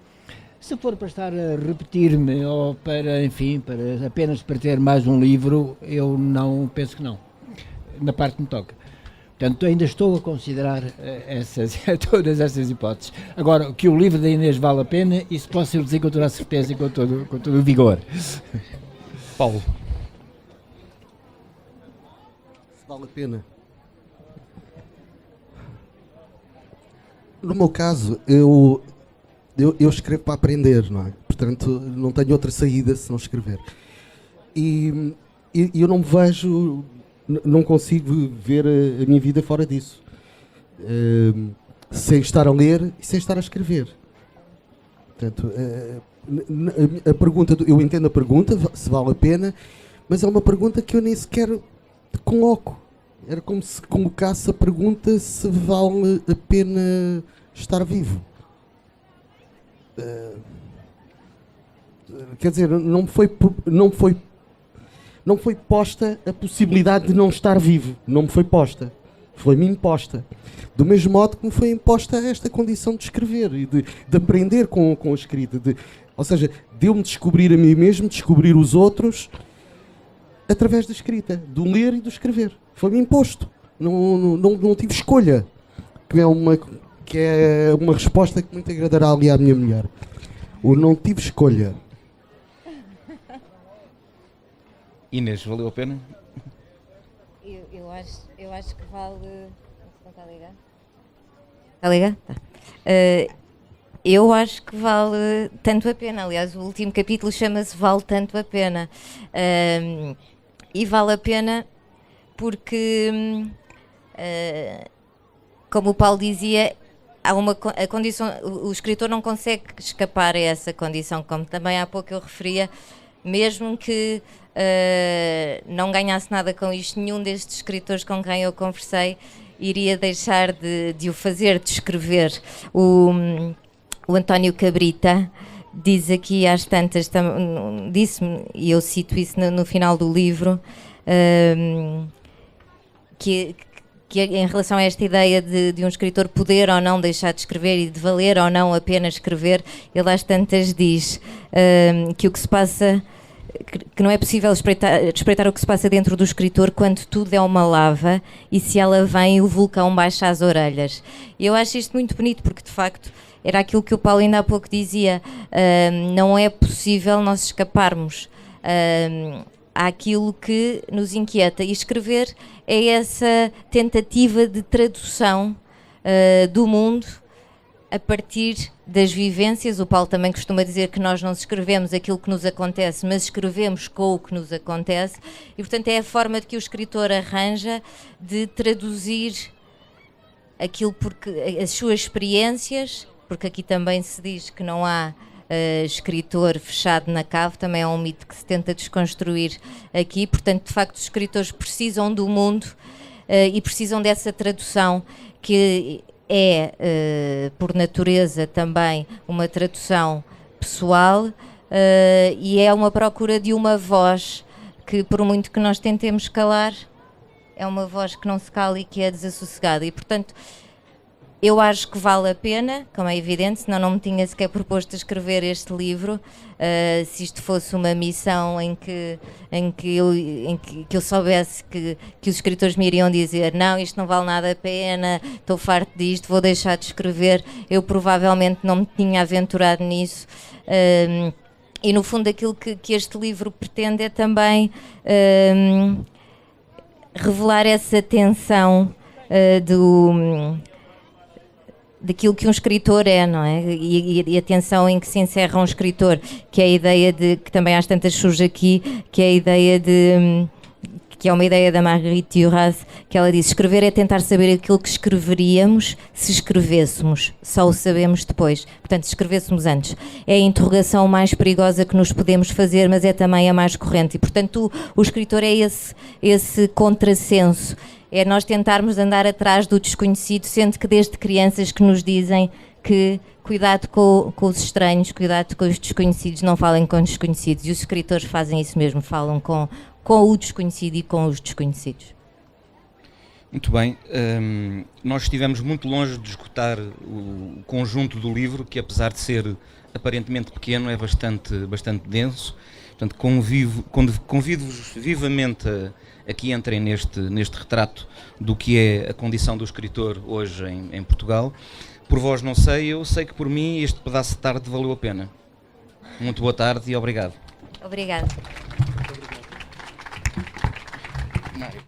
Se for para estar a repetir-me ou apenas para ter mais um livro, eu não penso que não, na parte que me toca. Portanto, ainda estou a considerar todas essas hipóteses. Agora, que o livro da Inês vale a pena, isso posso dizer com toda a certeza e com todo o vigor. Paulo. vale a pena. No meu caso, eu escrevo para aprender, não é? Portanto, não tenho outra saída se não escrever. E eu não me vejo, não consigo ver a minha vida fora disso. Sem estar a ler e sem estar a escrever. Portanto, a pergunta, eu entendo a pergunta, se vale a pena, mas é uma pergunta que eu nem sequer coloco. Era como se colocasse a pergunta se vale a pena estar vivo. Quer dizer, não foi posta a possibilidade de não estar vivo. Não me foi posta. Foi-me imposta. Do mesmo modo que me foi imposta esta condição de escrever e de aprender com a escrita. Ou seja, de eu me descobrir a mim mesmo, descobrir os outros, através da escrita, do ler e do escrever. Foi-me imposto. Não tive escolha. Que é uma resposta que muito agradará ali à minha mulher. O não tive escolha. Inês, valeu a pena? Eu acho que vale... Está a ligar? Está a ligar? Tá. Eu acho que vale tanto a pena. Aliás, o último capítulo chama-se Vale Tanto a Pena. E vale a pena porque, como o Paulo dizia, a condição, o escritor não consegue escapar a essa condição, como também há pouco eu referia, mesmo que não ganhasse nada com isto, nenhum destes escritores com quem eu conversei iria deixar de o fazer, de escrever. O António Cabrita diz aqui às tantas, disse-me, e eu cito isso no final do livro, que em relação a esta ideia de um escritor poder ou não deixar de escrever e de valer ou não apenas escrever, ele às tantas diz que o que se passa, que não é possível espreitar o que se passa dentro do escritor quando tudo é uma lava e se ela vem o vulcão baixa as orelhas. Eu acho isto muito bonito porque de facto era aquilo que o Paulo ainda há pouco dizia, não é possível nós escaparmos àquilo que nos inquieta, e escrever é essa tentativa de tradução do mundo a partir das vivências. O Paulo também costuma dizer que nós não escrevemos aquilo que nos acontece, mas escrevemos com o que nos acontece, e portanto é a forma de que o escritor arranja de traduzir aquilo, porque as suas experiências, porque aqui também se diz que não há escritor fechado na cave, também é um mito que se tenta desconstruir aqui. Portanto, de facto, os escritores precisam do mundo e precisam dessa tradução que é, por natureza, também uma tradução pessoal e é uma procura de uma voz que, por muito que nós tentemos calar, é uma voz que não se cala e que é desassossegada. E, portanto, eu acho que vale a pena, como é evidente, senão não me tinha sequer proposto a escrever este livro. Se isto fosse uma missão em que eu soubesse que os escritores me iriam dizer não, isto não vale nada a pena, estou farto disto, vou deixar de escrever, eu provavelmente não me tinha aventurado nisso. E no fundo aquilo que este livro pretende é também revelar essa tensão daquilo que um escritor é, não é? E a tensão em que se encerra um escritor, que é a ideia que também às tantas surge aqui, que é a ideia que é uma ideia da Marguerite Duras, que ela diz: escrever é tentar saber aquilo que escreveríamos se escrevêssemos, só o sabemos depois. Portanto, se escrevêssemos antes. É a interrogação mais perigosa que nos podemos fazer, mas é também a mais corrente. E, portanto, o escritor é esse contrassenso. É nós tentarmos andar atrás do desconhecido, sendo que desde crianças que nos dizem que cuidado com os estranhos, cuidado com os desconhecidos, não falem com os desconhecidos. E os escritores fazem isso mesmo, falam com o desconhecido e com os desconhecidos. Muito bem, nós estivemos muito longe de esgotar o conjunto do livro, que apesar de ser aparentemente pequeno, é bastante denso. Portanto, convido-vos vivamente a que entrem neste retrato do que é a condição do escritor hoje em Portugal. Por vós não sei, eu sei que por mim este pedaço de tarde valeu a pena. Muito boa tarde e obrigado. Obrigada. Mário.